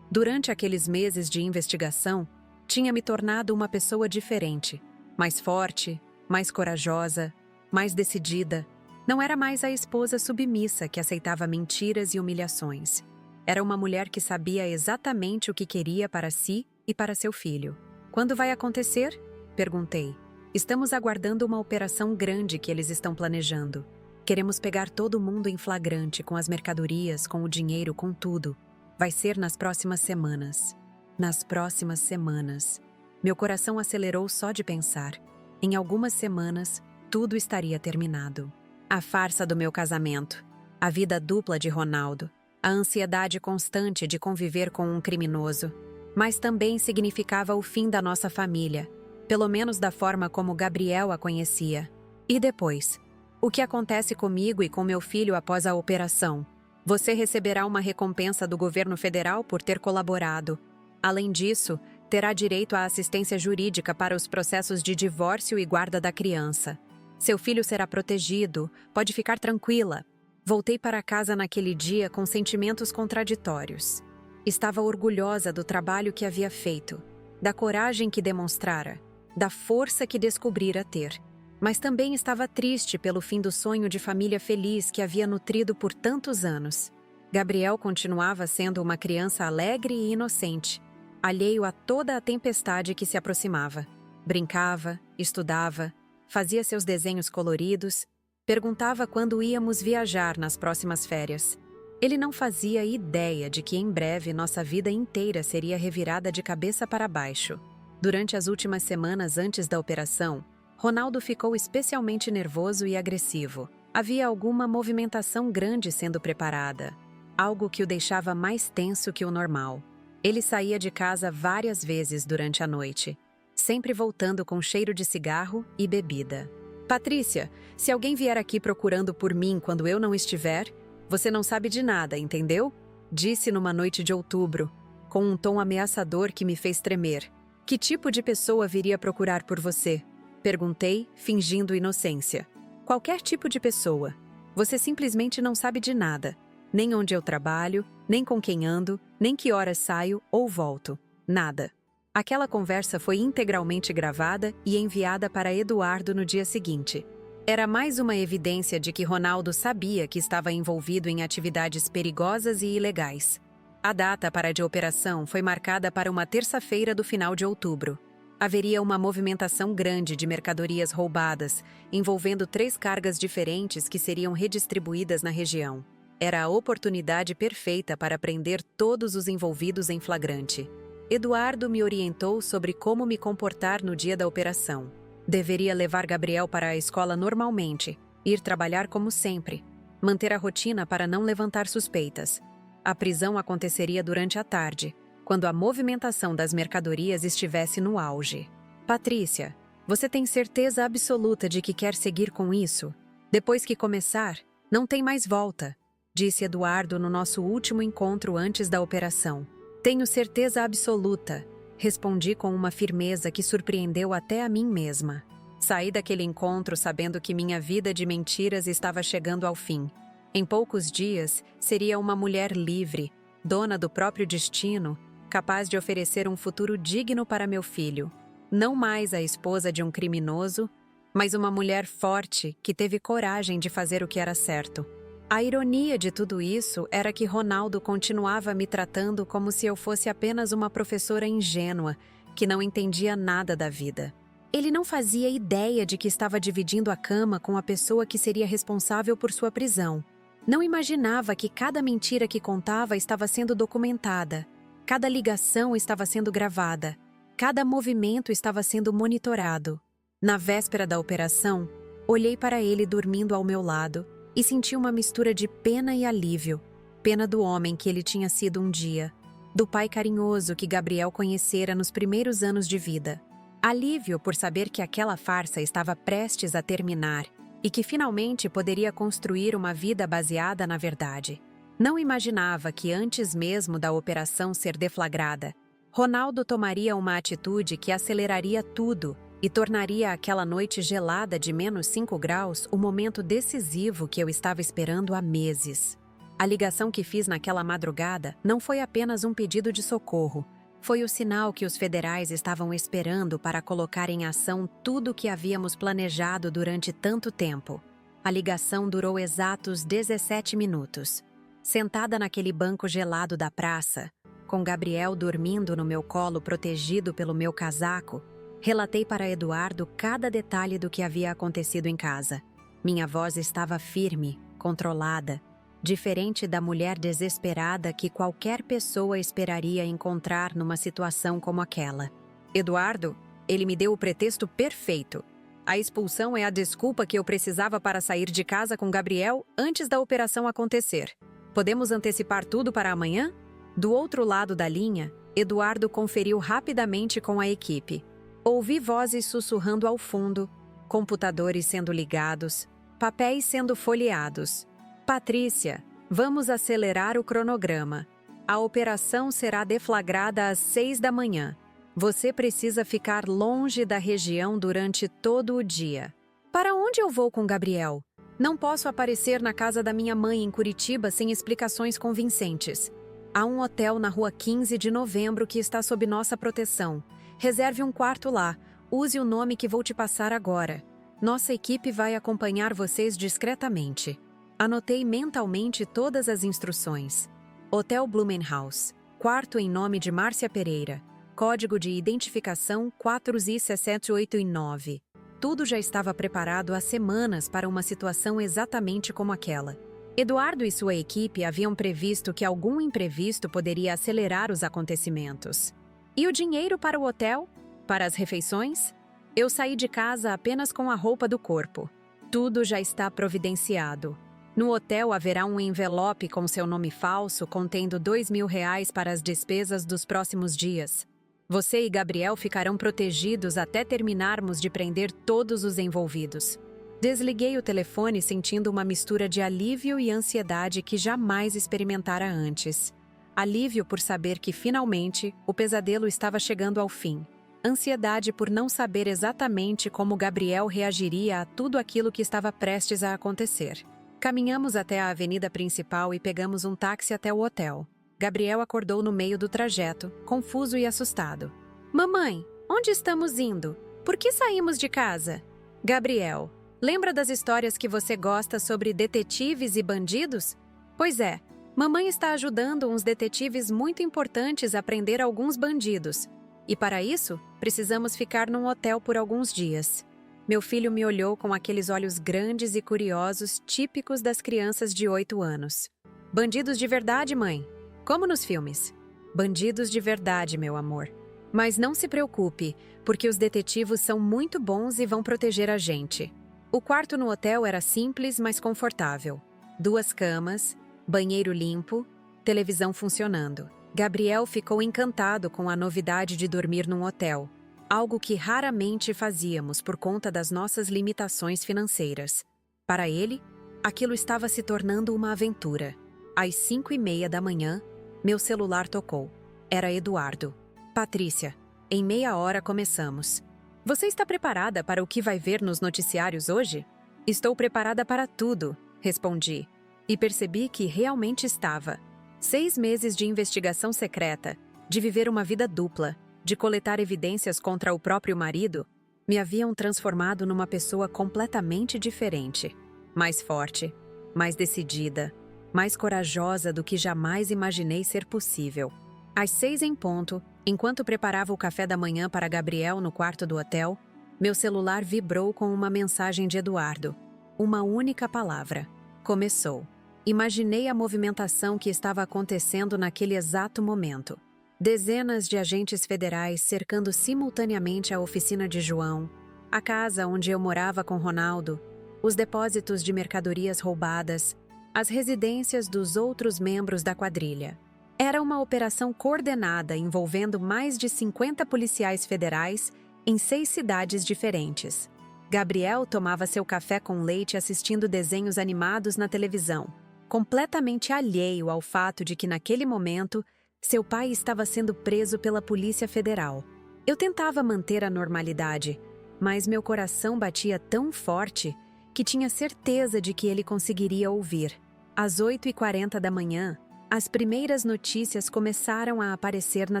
Durante aqueles meses de investigação, tinha me tornado uma pessoa diferente, mais forte, mais corajosa, mais decidida. Não era mais a esposa submissa que aceitava mentiras e humilhações. Era uma mulher que sabia exatamente o que queria para si e para seu filho. Quando vai acontecer? Perguntei. Estamos aguardando uma operação grande que eles estão planejando. Queremos pegar todo mundo em flagrante, com as mercadorias, com o dinheiro, com tudo. Vai ser nas próximas semanas. Nas próximas semanas. Meu coração acelerou só de pensar. Em algumas semanas, tudo estaria terminado. A farsa do meu casamento, a vida dupla de Ronaldo, a ansiedade constante de conviver com um criminoso, mas também significava o fim da nossa família, pelo menos da forma como Gabriel a conhecia. E depois? O que acontece comigo e com meu filho após a operação? Você receberá uma recompensa do governo federal por ter colaborado. Além disso, terá direito à assistência jurídica para os processos de divórcio e guarda da criança. Seu filho será protegido, pode ficar tranquila. Voltei para casa naquele dia com sentimentos contraditórios. Estava orgulhosa do trabalho que havia feito, da coragem que demonstrara, da força que descobrira ter. Mas também estava triste pelo fim do sonho de família feliz que havia nutrido por tantos anos. Gabriel continuava sendo uma criança alegre e inocente, alheio a toda a tempestade que se aproximava. Brincava, estudava, fazia seus desenhos coloridos, perguntava quando íamos viajar nas próximas férias. Ele não fazia ideia de que em breve nossa vida inteira seria revirada de cabeça para baixo. Durante as últimas semanas antes da operação, Ronaldo ficou especialmente nervoso e agressivo. Havia alguma movimentação grande sendo preparada, algo que o deixava mais tenso que o normal. Ele saía de casa várias vezes durante a noite, sempre voltando com cheiro de cigarro e bebida. Patrícia, se alguém vier aqui procurando por mim quando eu não estiver, você não sabe de nada, entendeu? Disse numa noite de outubro, com um tom ameaçador que me fez tremer. Que tipo de pessoa viria procurar por você? Perguntei, fingindo inocência. Qualquer tipo de pessoa. Você simplesmente não sabe de nada. Nem onde eu trabalho, nem com quem ando, nem que horas saio ou volto. Nada. Aquela conversa foi integralmente gravada e enviada para Eduardo no dia seguinte. Era mais uma evidência de que Ronaldo sabia que estava envolvido em atividades perigosas e ilegais. A data para a operação foi marcada para uma terça-feira do final de outubro. Haveria uma movimentação grande de mercadorias roubadas, envolvendo 3 cargas diferentes que seriam redistribuídas na região. Era a oportunidade perfeita para prender todos os envolvidos em flagrante. Eduardo me orientou sobre como me comportar no dia da operação. Deveria levar Gabriel para a escola normalmente, ir trabalhar como sempre, manter a rotina para não levantar suspeitas. A prisão aconteceria durante a tarde, quando a movimentação das mercadorias estivesse no auge. Patrícia, você tem certeza absoluta de que quer seguir com isso? Depois que começar, não tem mais volta, disse Eduardo no nosso último encontro antes da operação. Tenho certeza absoluta, respondi com uma firmeza que surpreendeu até a mim mesma. Saí daquele encontro sabendo que minha vida de mentiras estava chegando ao fim. Em poucos dias, seria uma mulher livre, dona do próprio destino, capaz de oferecer um futuro digno para meu filho. Não mais a esposa de um criminoso, mas uma mulher forte que teve coragem de fazer o que era certo. A ironia de tudo isso era que Ronaldo continuava me tratando como se eu fosse apenas uma professora ingênua, que não entendia nada da vida. Ele não fazia ideia de que estava dividindo a cama com a pessoa que seria responsável por sua prisão. Não imaginava que cada mentira que contava estava sendo documentada, cada ligação estava sendo gravada, cada movimento estava sendo monitorado. Na véspera da operação, olhei para ele dormindo ao meu lado e senti uma mistura de pena e alívio. Pena do homem que ele tinha sido um dia, do pai carinhoso que Gabriel conhecera nos primeiros anos de vida. Alívio por saber que aquela farsa estava prestes a terminar e que finalmente poderia construir uma vida baseada na verdade. Não imaginava que antes mesmo da operação ser deflagrada, Ronaldo tomaria uma atitude que aceleraria tudo e tornaria aquela noite gelada de -5 graus o momento decisivo que eu estava esperando há meses. A ligação que fiz naquela madrugada não foi apenas um pedido de socorro, foi o sinal que os federais estavam esperando para colocar em ação tudo o que havíamos planejado durante tanto tempo. A ligação durou exatos 17 minutos. Sentada naquele banco gelado da praça, com Gabriel dormindo no meu colo protegido pelo meu casaco, Relatei para Eduardo cada detalhe do que havia acontecido em casa. Minha voz estava firme, controlada, diferente da mulher desesperada que qualquer pessoa esperaria encontrar numa situação como aquela. Eduardo, ele me deu o pretexto perfeito. A expulsão é a desculpa que eu precisava para sair de casa com Gabriel antes da operação acontecer. Podemos antecipar tudo para amanhã? Do outro lado da linha, Eduardo conferiu rapidamente com a equipe. Ouvi vozes sussurrando ao fundo, computadores sendo ligados, papéis sendo folheados. Patrícia, vamos acelerar o cronograma. A operação será deflagrada às 6 da manhã. Você precisa ficar longe da região durante todo o dia. Para onde eu vou com Gabriel? Não posso aparecer na casa da minha mãe em Curitiba sem explicações convincentes. Há um hotel na rua 15 de novembro que está sob nossa proteção. Reserve um quarto lá. Use o nome que vou te passar agora. Nossa equipe vai acompanhar vocês discretamente. Anotei mentalmente todas as instruções. Hotel Blumenhaus. Quarto em nome de Márcia Pereira. Código de identificação 4I7889. Tudo já estava preparado há semanas para uma situação exatamente como aquela. Eduardo e sua equipe haviam previsto que algum imprevisto poderia acelerar os acontecimentos. E o dinheiro para o hotel? Para as refeições? Eu saí de casa apenas com a roupa do corpo. Tudo já está providenciado. No hotel haverá um envelope com seu nome falso contendo R$ 2.000 para as despesas dos próximos dias. Você e Gabriel ficarão protegidos até terminarmos de prender todos os envolvidos. Desliguei o telefone sentindo uma mistura de alívio e ansiedade que jamais experimentara antes. Alívio por saber que, finalmente, o pesadelo estava chegando ao fim. Ansiedade por não saber exatamente como Gabriel reagiria a tudo aquilo que estava prestes a acontecer. Caminhamos até a avenida principal e pegamos um táxi até o hotel. Gabriel acordou no meio do trajeto, confuso e assustado. Mamãe, onde estamos indo? Por que saímos de casa? Gabriel, lembra das histórias que você gosta sobre detetives e bandidos? Pois é, mamãe está ajudando uns detetives muito importantes a prender alguns bandidos. E para isso, precisamos ficar num hotel por alguns dias. Meu filho me olhou com aqueles olhos grandes e curiosos típicos das crianças de 8 anos. Bandidos de verdade, mãe? Como nos filmes. Bandidos de verdade, meu amor. Mas não se preocupe, porque os detetives são muito bons e vão proteger a gente. O quarto no hotel era simples, mas confortável. 2 camas, banheiro limpo, televisão funcionando. Gabriel ficou encantado com a novidade de dormir num hotel, algo que raramente fazíamos por conta das nossas limitações financeiras. Para ele, aquilo estava se tornando uma aventura. Às 5h30 da manhã, meu celular tocou. Era Eduardo. Patrícia, em meia hora começamos. Você está preparada para o que vai ver nos noticiários hoje? Estou preparada para tudo, respondi. E percebi que realmente estava. 6 meses de investigação secreta, de viver uma vida dupla, de coletar evidências contra o próprio marido, me haviam transformado numa pessoa completamente diferente. Mais forte, mais decidida, mais corajosa do que jamais imaginei ser possível. Às 6 em ponto, enquanto preparava o café da manhã para Gabriel no quarto do hotel, meu celular vibrou com uma mensagem de Eduardo. Uma única palavra. Começou. Imaginei a movimentação que estava acontecendo naquele exato momento. Dezenas de agentes federais cercando simultaneamente a oficina de João, a casa onde eu morava com Ronaldo, os depósitos de mercadorias roubadas, as residências dos outros membros da quadrilha. Era uma operação coordenada envolvendo mais de 50 policiais federais em 6 cidades diferentes. Gabriel tomava seu café com leite assistindo desenhos animados na televisão, completamente alheio ao fato de que naquele momento seu pai estava sendo preso pela Polícia Federal. Eu tentava manter a normalidade, mas meu coração batia tão forte que tinha certeza de que ele conseguiria ouvir. Às 8h40 da manhã, as primeiras notícias começaram a aparecer na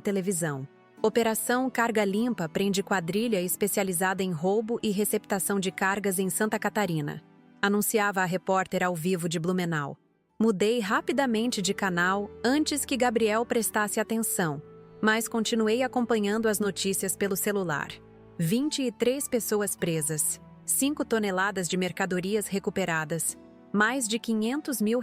televisão. Operação Carga Limpa prende quadrilha especializada em roubo e receptação de cargas em Santa Catarina, anunciava a repórter ao vivo de Blumenau. Mudei rapidamente de canal antes que Gabriel prestasse atenção, mas continuei acompanhando as notícias pelo celular. 23 pessoas presas, 5 toneladas de mercadorias recuperadas, mais de R$ 500 mil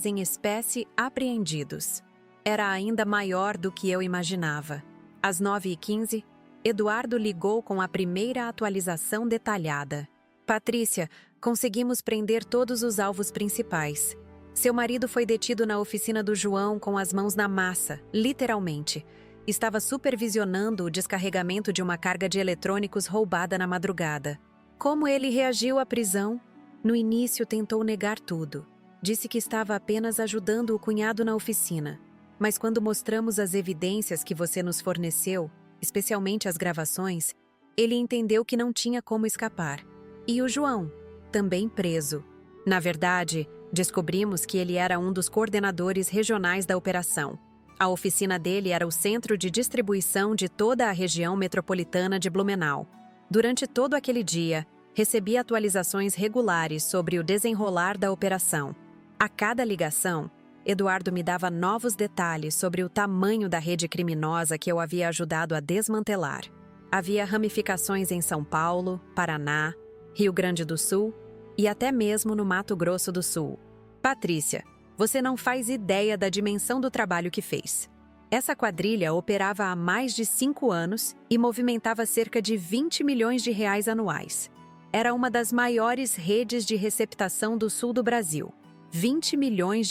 em espécie apreendidos. Era ainda maior do que eu imaginava. Às 9h15, Eduardo ligou com a primeira atualização detalhada. Patrícia, conseguimos prender todos os alvos principais. Seu marido foi detido na oficina do João com as mãos na massa, literalmente. Estava supervisionando o descarregamento de uma carga de eletrônicos roubada na madrugada. Como ele reagiu à prisão? No início tentou negar tudo. Disse que estava apenas ajudando o cunhado na oficina. Mas quando mostramos as evidências que você nos forneceu, especialmente as gravações, ele entendeu que não tinha como escapar. E o João, também preso. Na verdade, descobrimos que ele era um dos coordenadores regionais da operação. A oficina dele era o centro de distribuição de toda a região metropolitana de Blumenau. Durante todo aquele dia, recebi atualizações regulares sobre o desenrolar da operação. A cada ligação, Eduardo me dava novos detalhes sobre o tamanho da rede criminosa que eu havia ajudado a desmantelar. Havia ramificações em São Paulo, Paraná, Rio Grande do Sul e até mesmo no Mato Grosso do Sul. Patrícia, você não faz ideia da dimensão do trabalho que fez. Essa quadrilha operava há mais de 5 anos e movimentava cerca de R$ 20 milhões anuais. Era uma das maiores redes de receptação do sul do Brasil. R$ 20 milhões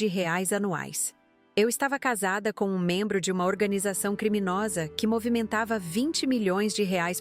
anuais. Eu estava casada com um membro de uma organização criminosa que movimentava R$ 20 milhões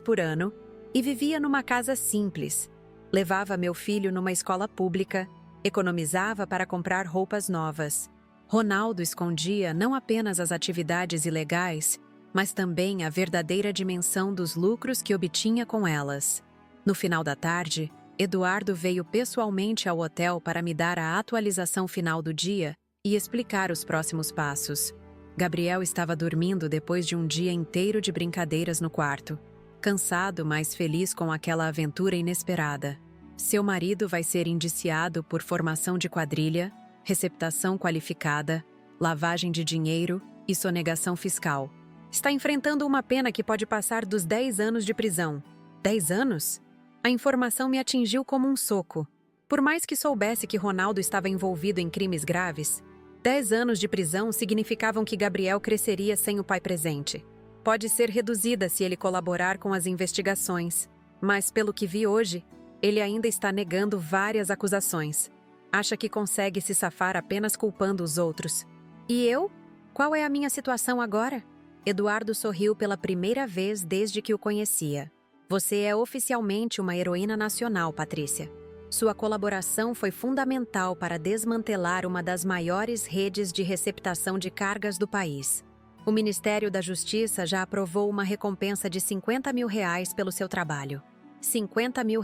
por ano e vivia numa casa simples. Levava meu filho numa escola pública, economizava para comprar roupas novas. Ronaldo escondia não apenas as atividades ilegais, mas também a verdadeira dimensão dos lucros que obtinha com elas. No final da tarde, Eduardo veio pessoalmente ao hotel para me dar a atualização final do dia e explicar os próximos passos. Gabriel estava dormindo depois de um dia inteiro de brincadeiras no quarto. Cansado, mas feliz com aquela aventura inesperada. Seu marido vai ser indiciado por formação de quadrilha, receptação qualificada, lavagem de dinheiro e sonegação fiscal. Está enfrentando uma pena que pode passar dos 10 anos de prisão. 10 anos? A informação me atingiu como um soco. Por mais que soubesse que Ronaldo estava envolvido em crimes graves, 10 anos de prisão significavam que Gabriel cresceria sem o pai presente. Pode ser reduzida se ele colaborar com as investigações, mas pelo que vi hoje, ele ainda está negando várias acusações. Acha que consegue se safar apenas culpando os outros. E eu? Qual é a minha situação agora? Eduardo sorriu pela primeira vez desde que o conhecia. Você é oficialmente uma heroína nacional, Patrícia. Sua colaboração foi fundamental para desmantelar uma das maiores redes de receptação de cargas do país. O Ministério da Justiça já aprovou uma recompensa de R$ 50 mil pelo seu trabalho. R$ 50 mil.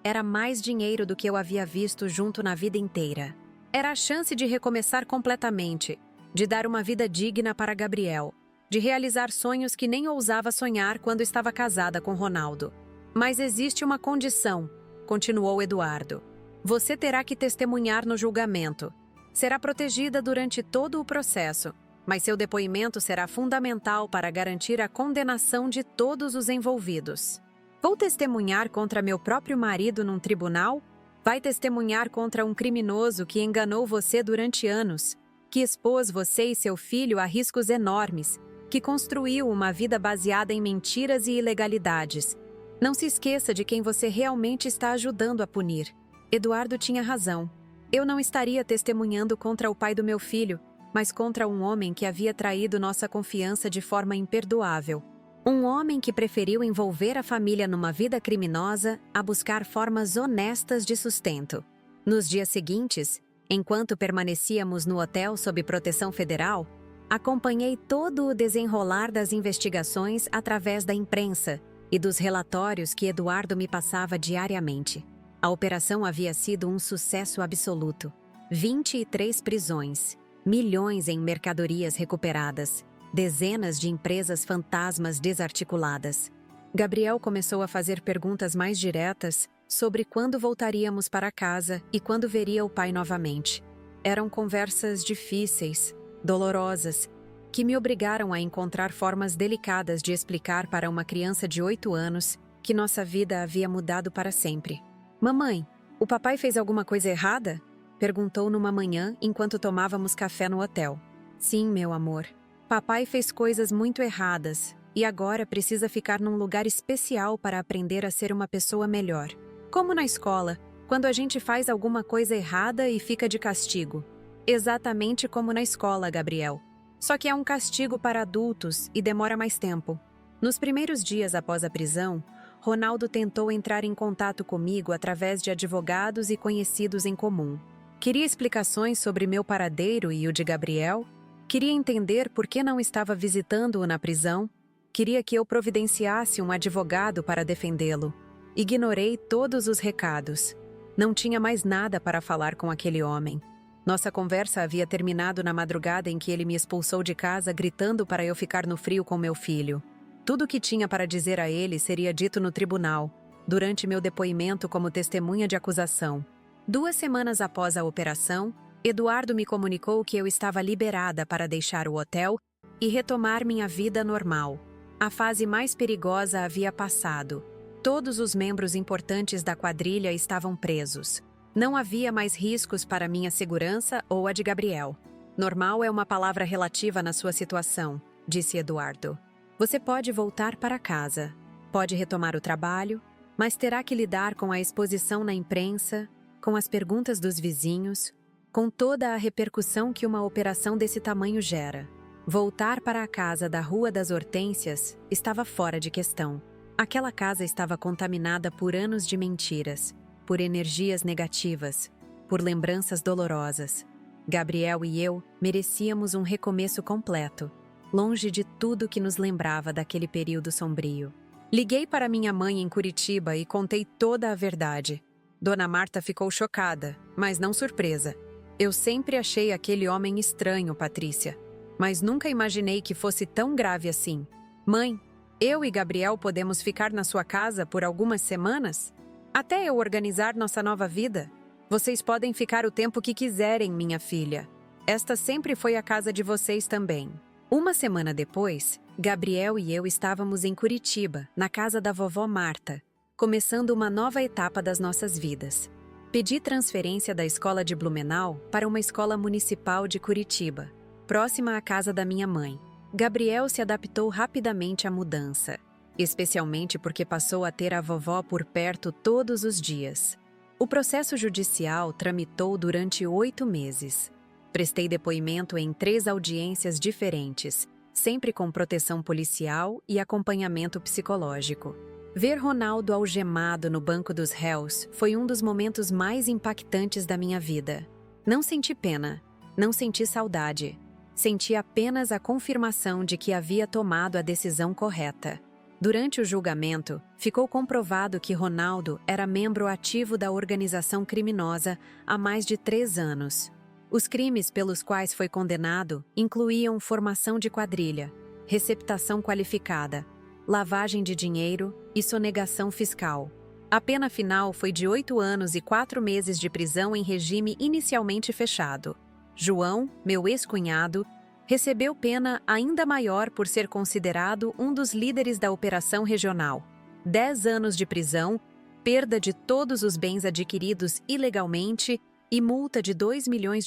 Era mais dinheiro do que eu havia visto junto na vida inteira. Era a chance de recomeçar completamente, de dar uma vida digna para Gabriel, de realizar sonhos que nem ousava sonhar quando estava casada com Ronaldo. Mas existe uma condição, continuou Eduardo. Você terá que testemunhar no julgamento. Será protegida durante todo o processo, mas seu depoimento será fundamental para garantir a condenação de todos os envolvidos. Vou testemunhar contra meu próprio marido num tribunal? Vai testemunhar contra um criminoso que enganou você durante anos, que expôs você e seu filho a riscos enormes, que construiu uma vida baseada em mentiras e ilegalidades. Não se esqueça de quem você realmente está ajudando a punir. Eduardo tinha razão. Eu não estaria testemunhando contra o pai do meu filho, mas contra um homem que havia traído nossa confiança de forma imperdoável. Um homem que preferiu envolver a família numa vida criminosa a buscar formas honestas de sustento. Nos dias seguintes, enquanto permanecíamos no hotel sob proteção federal, acompanhei todo o desenrolar das investigações através da imprensa e dos relatórios que Eduardo me passava diariamente. A operação havia sido um sucesso absoluto. 23 prisões, milhões em mercadorias recuperadas, dezenas de empresas fantasmas desarticuladas. Gabriel começou a fazer perguntas mais diretas sobre quando voltaríamos para casa e quando veria o pai novamente. Eram conversas difíceis, dolorosas, que me obrigaram a encontrar formas delicadas de explicar para uma criança de 8 anos que nossa vida havia mudado para sempre. Mamãe, o papai fez alguma coisa errada? Perguntou numa manhã enquanto tomávamos café no hotel. Sim, meu amor. Papai fez coisas muito erradas e agora precisa ficar num lugar especial para aprender a ser uma pessoa melhor. Como na escola, quando a gente faz alguma coisa errada e fica de castigo. Exatamente como na escola, Gabriel. Só que é um castigo para adultos e demora mais tempo. Nos primeiros dias após a prisão, Ronaldo tentou entrar em contato comigo através de advogados e conhecidos em comum. Queria explicações sobre meu paradeiro e o de Gabriel. Queria entender por que não estava visitando-o na prisão. Queria que eu providenciasse um advogado para defendê-lo. Ignorei todos os recados. Não tinha mais nada para falar com aquele homem. Nossa conversa havia terminado na madrugada em que ele me expulsou de casa gritando para eu ficar no frio com meu filho. Tudo o que tinha para dizer a ele seria dito no tribunal, durante meu depoimento como testemunha de acusação. 2 semanas após a operação, Eduardo me comunicou que eu estava liberada para deixar o hotel e retomar minha vida normal. A fase mais perigosa havia passado. Todos os membros importantes da quadrilha estavam presos. Não havia mais riscos para minha segurança ou a de Gabriel. Normal é uma palavra relativa na sua situação, disse Eduardo. Você pode voltar para casa, pode retomar o trabalho, mas terá que lidar com a exposição na imprensa, com as perguntas dos vizinhos, com toda a repercussão que uma operação desse tamanho gera. Voltar para a casa da Rua das Hortênsias estava fora de questão. Aquela casa estava contaminada por anos de mentiras, por energias negativas, por lembranças dolorosas. Gabriel e eu merecíamos um recomeço completo, longe de tudo que nos lembrava daquele período sombrio. Liguei para minha mãe em Curitiba e contei toda a verdade. Dona Marta ficou chocada, mas não surpresa. Eu sempre achei aquele homem estranho, Patrícia, mas nunca imaginei que fosse tão grave assim. Mãe, eu e Gabriel podemos ficar na sua casa por algumas semanas? Até eu organizar nossa nova vida? Vocês podem ficar o tempo que quiserem, minha filha. Esta sempre foi a casa de vocês também. 1 semana depois, Gabriel e eu estávamos em Curitiba, na casa da vovó Marta, começando uma nova etapa das nossas vidas. Pedi transferência da escola de Blumenau para uma escola municipal de Curitiba, próxima à casa da minha mãe. Gabriel se adaptou rapidamente à mudança, especialmente porque passou a ter a vovó por perto todos os dias. O processo judicial tramitou durante 8 meses. Prestei depoimento em 3 audiências diferentes, sempre com proteção policial e acompanhamento psicológico. Ver Ronaldo algemado no banco dos réus foi um dos momentos mais impactantes da minha vida. Não senti pena, não senti saudade. Senti apenas a confirmação de que havia tomado a decisão correta. Durante o julgamento, ficou comprovado que Ronaldo era membro ativo da organização criminosa há mais de 3 anos. Os crimes pelos quais foi condenado incluíam formação de quadrilha, receptação qualificada, lavagem de dinheiro e sonegação fiscal. A pena final foi de 8 anos e 4 meses de prisão em regime inicialmente fechado. João, meu ex-cunhado, recebeu pena ainda maior por ser considerado um dos líderes da operação regional. 10 anos de prisão, perda de todos os bens adquiridos ilegalmente e multa de R$ 2 milhões.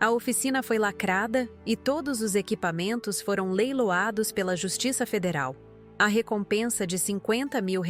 A oficina foi lacrada e todos os equipamentos foram leiloados pela Justiça Federal. A recompensa de R$ 50 mil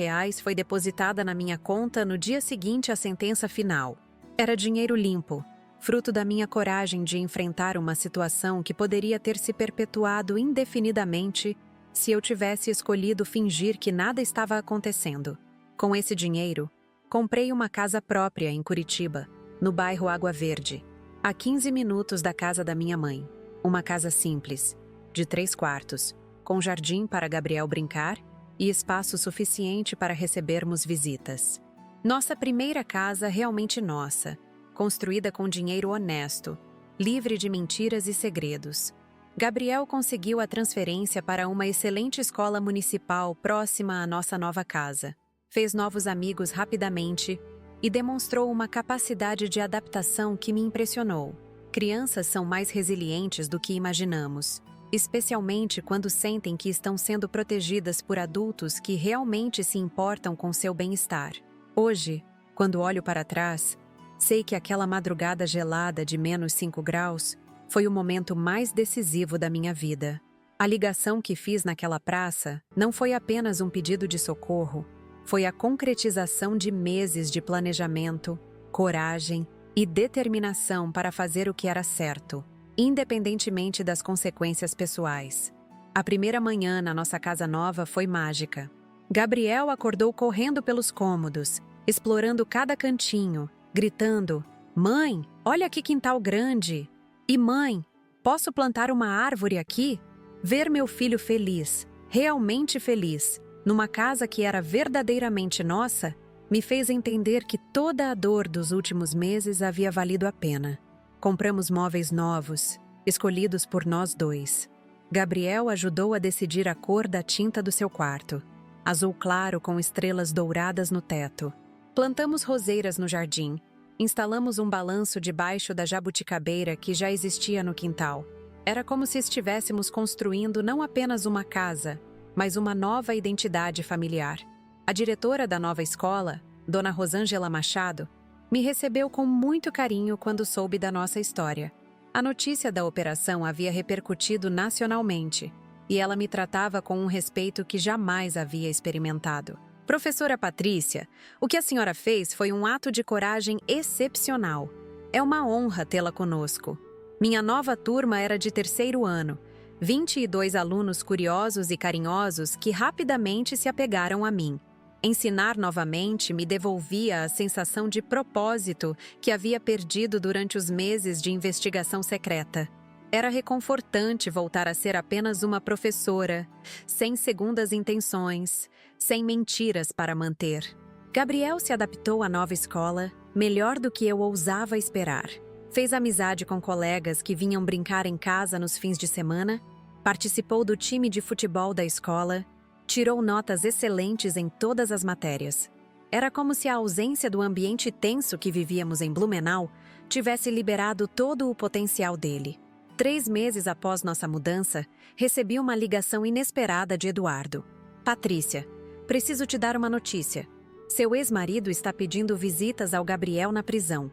foi depositada na minha conta no dia seguinte à sentença final. Era dinheiro limpo, fruto da minha coragem de enfrentar uma situação que poderia ter se perpetuado indefinidamente se eu tivesse escolhido fingir que nada estava acontecendo. Com esse dinheiro, comprei uma casa própria em Curitiba, no bairro Água Verde, a 15 minutos da casa da minha mãe. Uma casa simples, de 3 quartos, com jardim para Gabriel brincar e espaço suficiente para recebermos visitas. Nossa primeira casa realmente nossa, construída com dinheiro honesto, livre de mentiras e segredos. Gabriel conseguiu a transferência para uma excelente escola municipal próxima à nossa nova casa. Fez novos amigos rapidamente e demonstrou uma capacidade de adaptação que me impressionou. Crianças são mais resilientes do que imaginamos. especialmente quando sentem que estão sendo protegidas por adultos que realmente se importam com seu bem-estar. Hoje, quando olho para trás, sei que aquela madrugada gelada de -5 graus foi o momento mais decisivo da minha vida. A ligação que fiz naquela praça não foi apenas um pedido de socorro, foi a concretização de meses de planejamento, coragem e determinação para fazer o que era certo, independentemente das consequências pessoais. A primeira manhã na nossa casa nova foi mágica. Gabriel acordou correndo pelos cômodos, explorando cada cantinho, gritando: "Mãe, olha que quintal grande! E mãe, posso plantar uma árvore aqui?" Ver meu filho feliz, realmente feliz, numa casa que era verdadeiramente nossa, me fez entender que toda a dor dos últimos meses havia valido a pena. Compramos móveis novos, escolhidos por nós dois. Gabriel ajudou a decidir a cor da tinta do seu quarto, azul claro com estrelas douradas no teto. Plantamos roseiras no jardim, instalamos um balanço debaixo da jabuticabeira que já existia no quintal. Era como se estivéssemos construindo não apenas uma casa, mas uma nova identidade familiar. A diretora da nova escola, Dona Rosângela Machado, me recebeu com muito carinho quando soube da nossa história. A notícia da operação havia repercutido nacionalmente, e ela me tratava com um respeito que jamais havia experimentado. "Professora Patrícia, o que a senhora fez foi um ato de coragem excepcional. É uma honra tê-la conosco. Minha nova turma era de 3º ano, 22 alunos curiosos e carinhosos que rapidamente se apegaram a mim. Ensinar novamente me devolvia a sensação de propósito que havia perdido durante os meses de investigação secreta. Era reconfortante voltar a ser apenas uma professora, sem segundas intenções, sem mentiras para manter." Gabriel se adaptou à nova escola melhor do que eu ousava esperar. Fez amizade com colegas que vinham brincar em casa nos fins de semana, participou do time de futebol da escola, tirou notas excelentes em todas as matérias. Era como se a ausência do ambiente tenso que vivíamos em Blumenau tivesse liberado todo o potencial dele. 3 meses após nossa mudança, recebi uma ligação inesperada de Eduardo. "Patrícia, preciso te dar uma notícia. Seu ex-marido está pedindo visitas ao Gabriel na prisão."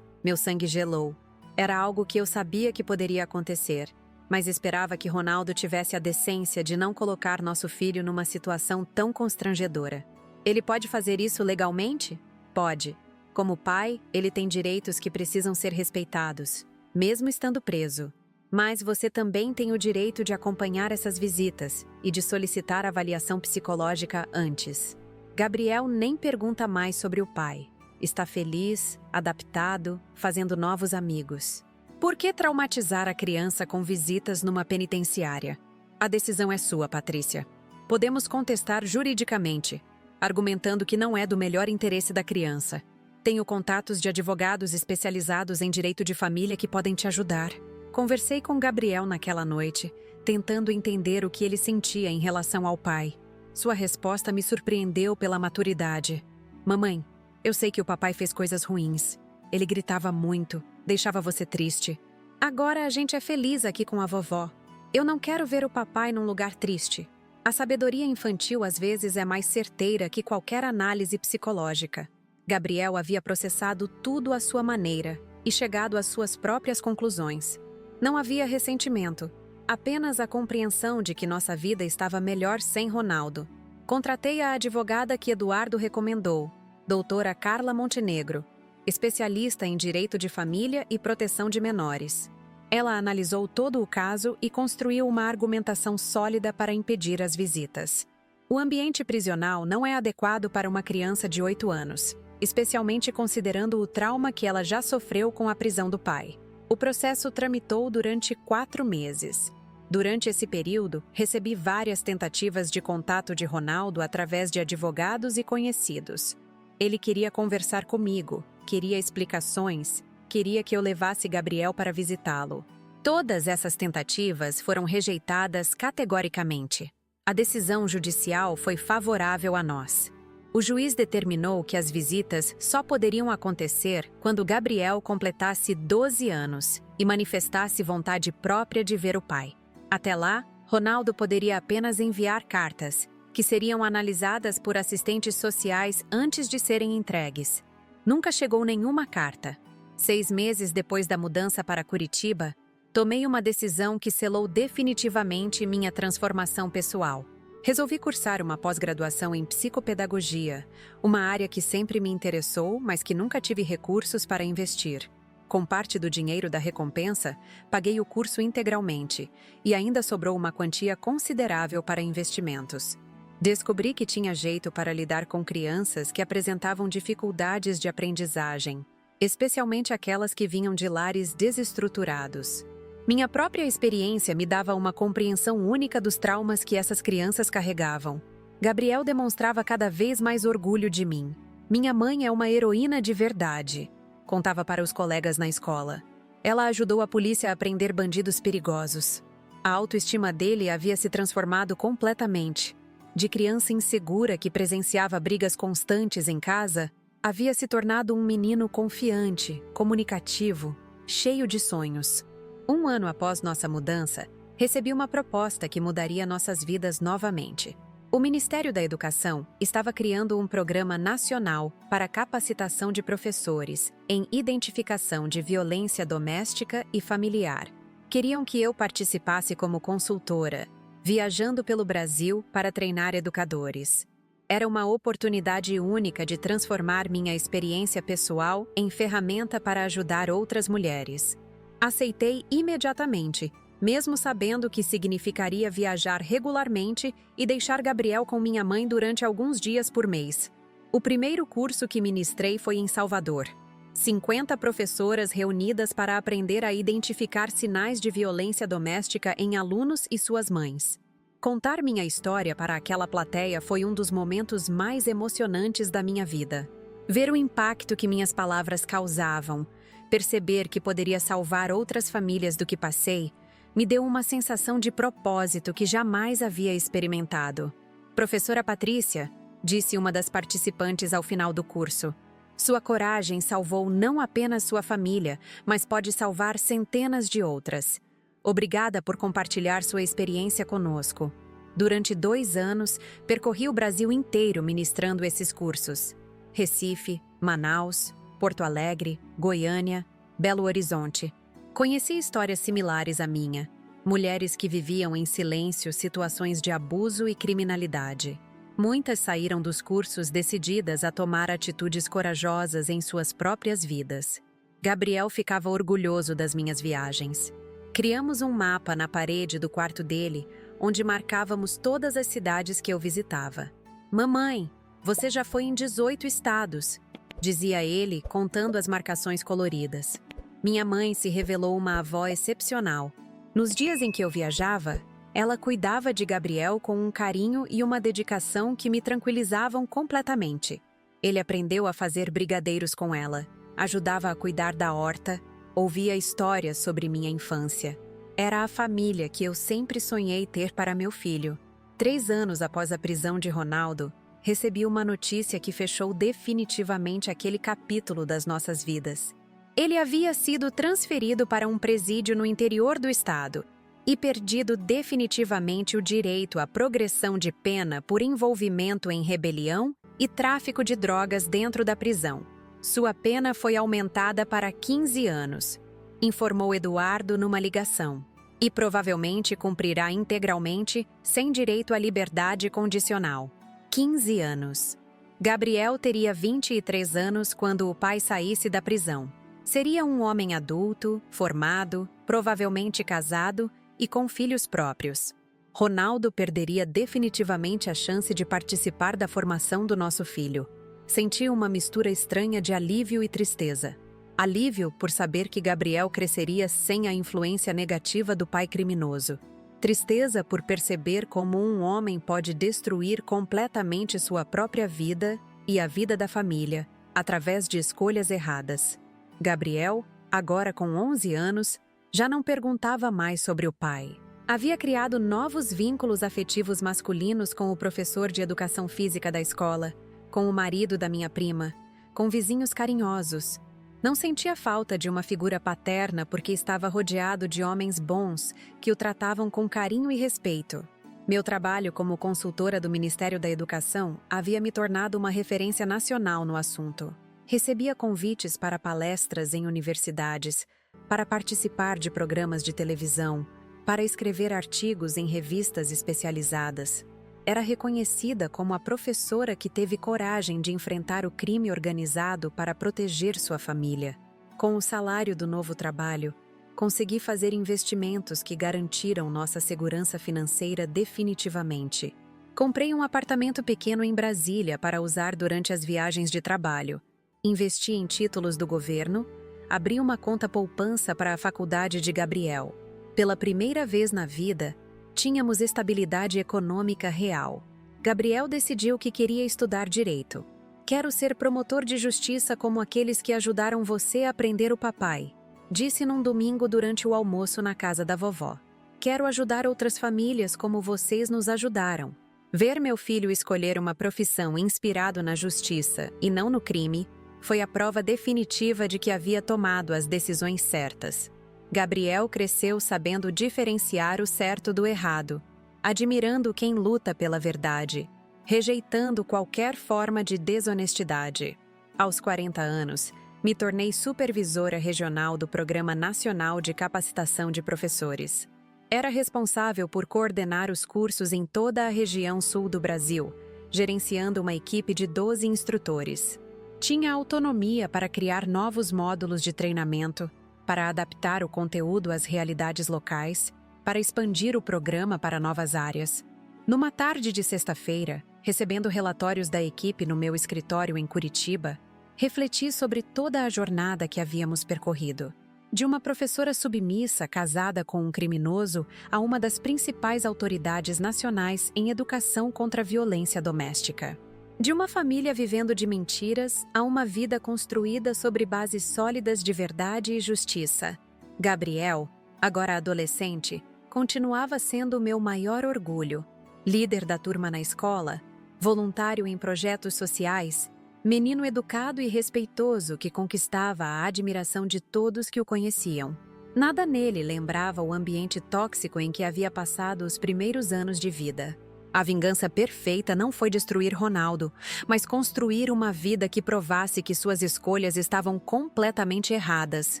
Meu sangue gelou. Era algo que eu sabia que poderia acontecer, mas esperava que Ronaldo tivesse a decência de não colocar nosso filho numa situação tão constrangedora. "Ele pode fazer isso legalmente?" "Pode. Como pai, ele tem direitos que precisam ser respeitados, mesmo estando preso. Mas você também tem o direito de acompanhar essas visitas e de solicitar avaliação psicológica antes." Gabriel nem pergunta mais sobre o pai. Está feliz, adaptado, fazendo novos amigos. Por que traumatizar a criança com visitas numa penitenciária? A decisão é sua, Patrícia. Podemos contestar juridicamente, argumentando que não é do melhor interesse da criança. Tenho contatos de advogados especializados em direito de família que podem te ajudar. Conversei com Gabriel naquela noite, tentando entender o que ele sentia em relação ao pai. Sua resposta me surpreendeu pela maturidade. "Mamãe, eu sei que o papai fez coisas ruins. Ele gritava muito, deixava você triste. Agora a gente é feliz aqui com a vovó. Eu não quero ver o papai num lugar triste." A sabedoria infantil às vezes é mais certeira que qualquer análise psicológica. Gabriel havia processado tudo à sua maneira e chegado às suas próprias conclusões. Não havia ressentimento, apenas a compreensão de que nossa vida estava melhor sem Ronaldo. Contratei a advogada que Eduardo recomendou, doutora Carla Montenegro, especialista em direito de família e proteção de menores. Ela analisou todo o caso e construiu uma argumentação sólida para impedir as visitas. O ambiente prisional não é adequado para uma criança de 8 anos, especialmente considerando o trauma que ela já sofreu com a prisão do pai. O processo tramitou durante 4 meses. Durante esse período, recebi várias tentativas de contato de Ronaldo através de advogados e conhecidos. Ele queria conversar comigo, queria explicações, queria que eu levasse Gabriel para visitá-lo. Todas essas tentativas foram rejeitadas categoricamente. A decisão judicial foi favorável a nós. O juiz determinou que as visitas só poderiam acontecer quando Gabriel completasse 12 anos e manifestasse vontade própria de ver o pai. Até lá, Ronaldo poderia apenas enviar cartas, que seriam analisadas por assistentes sociais antes de serem entregues. Nunca chegou nenhuma carta. 6 meses depois da mudança para Curitiba, tomei uma decisão que selou definitivamente minha transformação pessoal. Resolvi cursar uma pós-graduação em psicopedagogia, uma área que sempre me interessou, mas que nunca tive recursos para investir. Com parte do dinheiro da recompensa, paguei o curso integralmente e ainda sobrou uma quantia considerável para investimentos. Descobri que tinha jeito para lidar com crianças que apresentavam dificuldades de aprendizagem, especialmente aquelas que vinham de lares desestruturados. Minha própria experiência me dava uma compreensão única dos traumas que essas crianças carregavam. Gabriel demonstrava cada vez mais orgulho de mim. Minha mãe é uma heroína de verdade, contava para os colegas na escola. Ela ajudou a polícia a prender bandidos perigosos. A autoestima dele havia se transformado completamente. De criança insegura que presenciava brigas constantes em casa, havia se tornado um menino confiante, comunicativo, cheio de sonhos. 1 ano após nossa mudança, recebi uma proposta que mudaria nossas vidas novamente. O Ministério da Educação estava criando um programa nacional para capacitação de professores em identificação de violência doméstica e familiar. Queriam que eu participasse como consultora, viajando pelo Brasil para treinar educadores. Era uma oportunidade única de transformar minha experiência pessoal em ferramenta para ajudar outras mulheres. Aceitei imediatamente, mesmo sabendo que significaria viajar regularmente e deixar Gabriel com minha mãe durante alguns dias por mês. O primeiro curso que ministrei foi em Salvador. 50 professoras reunidas para aprender a identificar sinais de violência doméstica em alunos e suas mães. Contar minha história para aquela plateia foi um dos momentos mais emocionantes da minha vida. Ver o impacto que minhas palavras causavam, perceber que poderia salvar outras famílias do que passei, me deu uma sensação de propósito que jamais havia experimentado. Professora Patrícia, disse uma das participantes ao final do curso, sua coragem salvou não apenas sua família, mas pode salvar centenas de outras. Obrigada por compartilhar sua experiência conosco. Durante 2 anos, percorri o Brasil inteiro ministrando esses cursos. Recife, Manaus, Porto Alegre, Goiânia, Belo Horizonte. Conheci histórias similares à minha. Mulheres que viviam em silêncio situações de abuso e criminalidade. Muitas saíram dos cursos decididas a tomar atitudes corajosas em suas próprias vidas. Gabriel ficava orgulhoso das minhas viagens. Criamos um mapa na parede do quarto dele, onde marcávamos todas as cidades que eu visitava. Mamãe, você já foi em 18 estados, dizia ele, contando as marcações coloridas. Minha mãe se revelou uma avó excepcional. Nos dias em que eu viajava, ela cuidava de Gabriel com um carinho e uma dedicação que me tranquilizavam completamente. Ele aprendeu a fazer brigadeiros com ela, ajudava a cuidar da horta, ouvia histórias sobre minha infância. Era a família que eu sempre sonhei ter para meu filho. 3 anos após a prisão de Ronaldo, recebi uma notícia que fechou definitivamente aquele capítulo das nossas vidas. Ele havia sido transferido para um presídio no interior do estado e perdido definitivamente o direito à progressão de pena por envolvimento em rebelião e tráfico de drogas dentro da prisão. Sua pena foi aumentada para 15 anos, informou Eduardo numa ligação, e provavelmente cumprirá integralmente sem direito à liberdade condicional. 15 anos. Gabriel teria 23 anos quando o pai saísse da prisão. Seria um homem adulto, formado, provavelmente casado e com filhos próprios. Ronaldo perderia definitivamente a chance de participar da formação do nosso filho. Senti uma mistura estranha de alívio e tristeza. Alívio por saber que Gabriel cresceria sem a influência negativa do pai criminoso. Tristeza por perceber como um homem pode destruir completamente sua própria vida e a vida da família, através de escolhas erradas. Gabriel, agora com 11 anos, já não perguntava mais sobre o pai. Havia criado novos vínculos afetivos masculinos com o professor de educação física da escola, com o marido da minha prima, com vizinhos carinhosos. Não sentia falta de uma figura paterna porque estava rodeado de homens bons que o tratavam com carinho e respeito. Meu trabalho como consultora do Ministério da Educação havia me tornado uma referência nacional no assunto. Recebia convites para palestras em universidades, para participar de programas de televisão, para escrever artigos em revistas especializadas. Era reconhecida como a professora que teve coragem de enfrentar o crime organizado para proteger sua família. Com o salário do novo trabalho, consegui fazer investimentos que garantiram nossa segurança financeira definitivamente. Comprei um apartamento pequeno em Brasília para usar durante as viagens de trabalho. Investi em títulos do governo, abri uma conta poupança para a faculdade de Gabriel. Pela primeira vez na vida, tínhamos estabilidade econômica real. Gabriel decidiu que queria estudar direito. Quero ser promotor de justiça como aqueles que ajudaram você a prender o papai, disse num domingo durante o almoço na casa da vovó. Quero ajudar outras famílias como vocês nos ajudaram. Ver meu filho escolher uma profissão inspirado na justiça e não no crime foi a prova definitiva de que havia tomado as decisões certas. Gabriel cresceu sabendo diferenciar o certo do errado, admirando quem luta pela verdade, rejeitando qualquer forma de desonestidade. Aos 40 anos, me tornei supervisora regional do Programa Nacional de Capacitação de Professores. Era responsável por coordenar os cursos em toda a região sul do Brasil, gerenciando uma equipe de 12 instrutores. Tinha autonomia para criar novos módulos de treinamento, para adaptar o conteúdo às realidades locais, para expandir o programa para novas áreas. Numa tarde de sexta-feira, recebendo relatórios da equipe no meu escritório em Curitiba, refleti sobre toda a jornada que havíamos percorrido. De uma professora submissa casada com um criminoso a uma das principais autoridades nacionais em educação contra a violência doméstica. De uma família vivendo de mentiras a uma vida construída sobre bases sólidas de verdade e justiça. Gabriel, agora adolescente, continuava sendo o meu maior orgulho. Líder da turma na escola, voluntário em projetos sociais, menino educado e respeitoso que conquistava a admiração de todos que o conheciam. Nada nele lembrava o ambiente tóxico em que havia passado os primeiros anos de vida. A vingança perfeita não foi destruir Ronaldo, mas construir uma vida que provasse que suas escolhas estavam completamente erradas.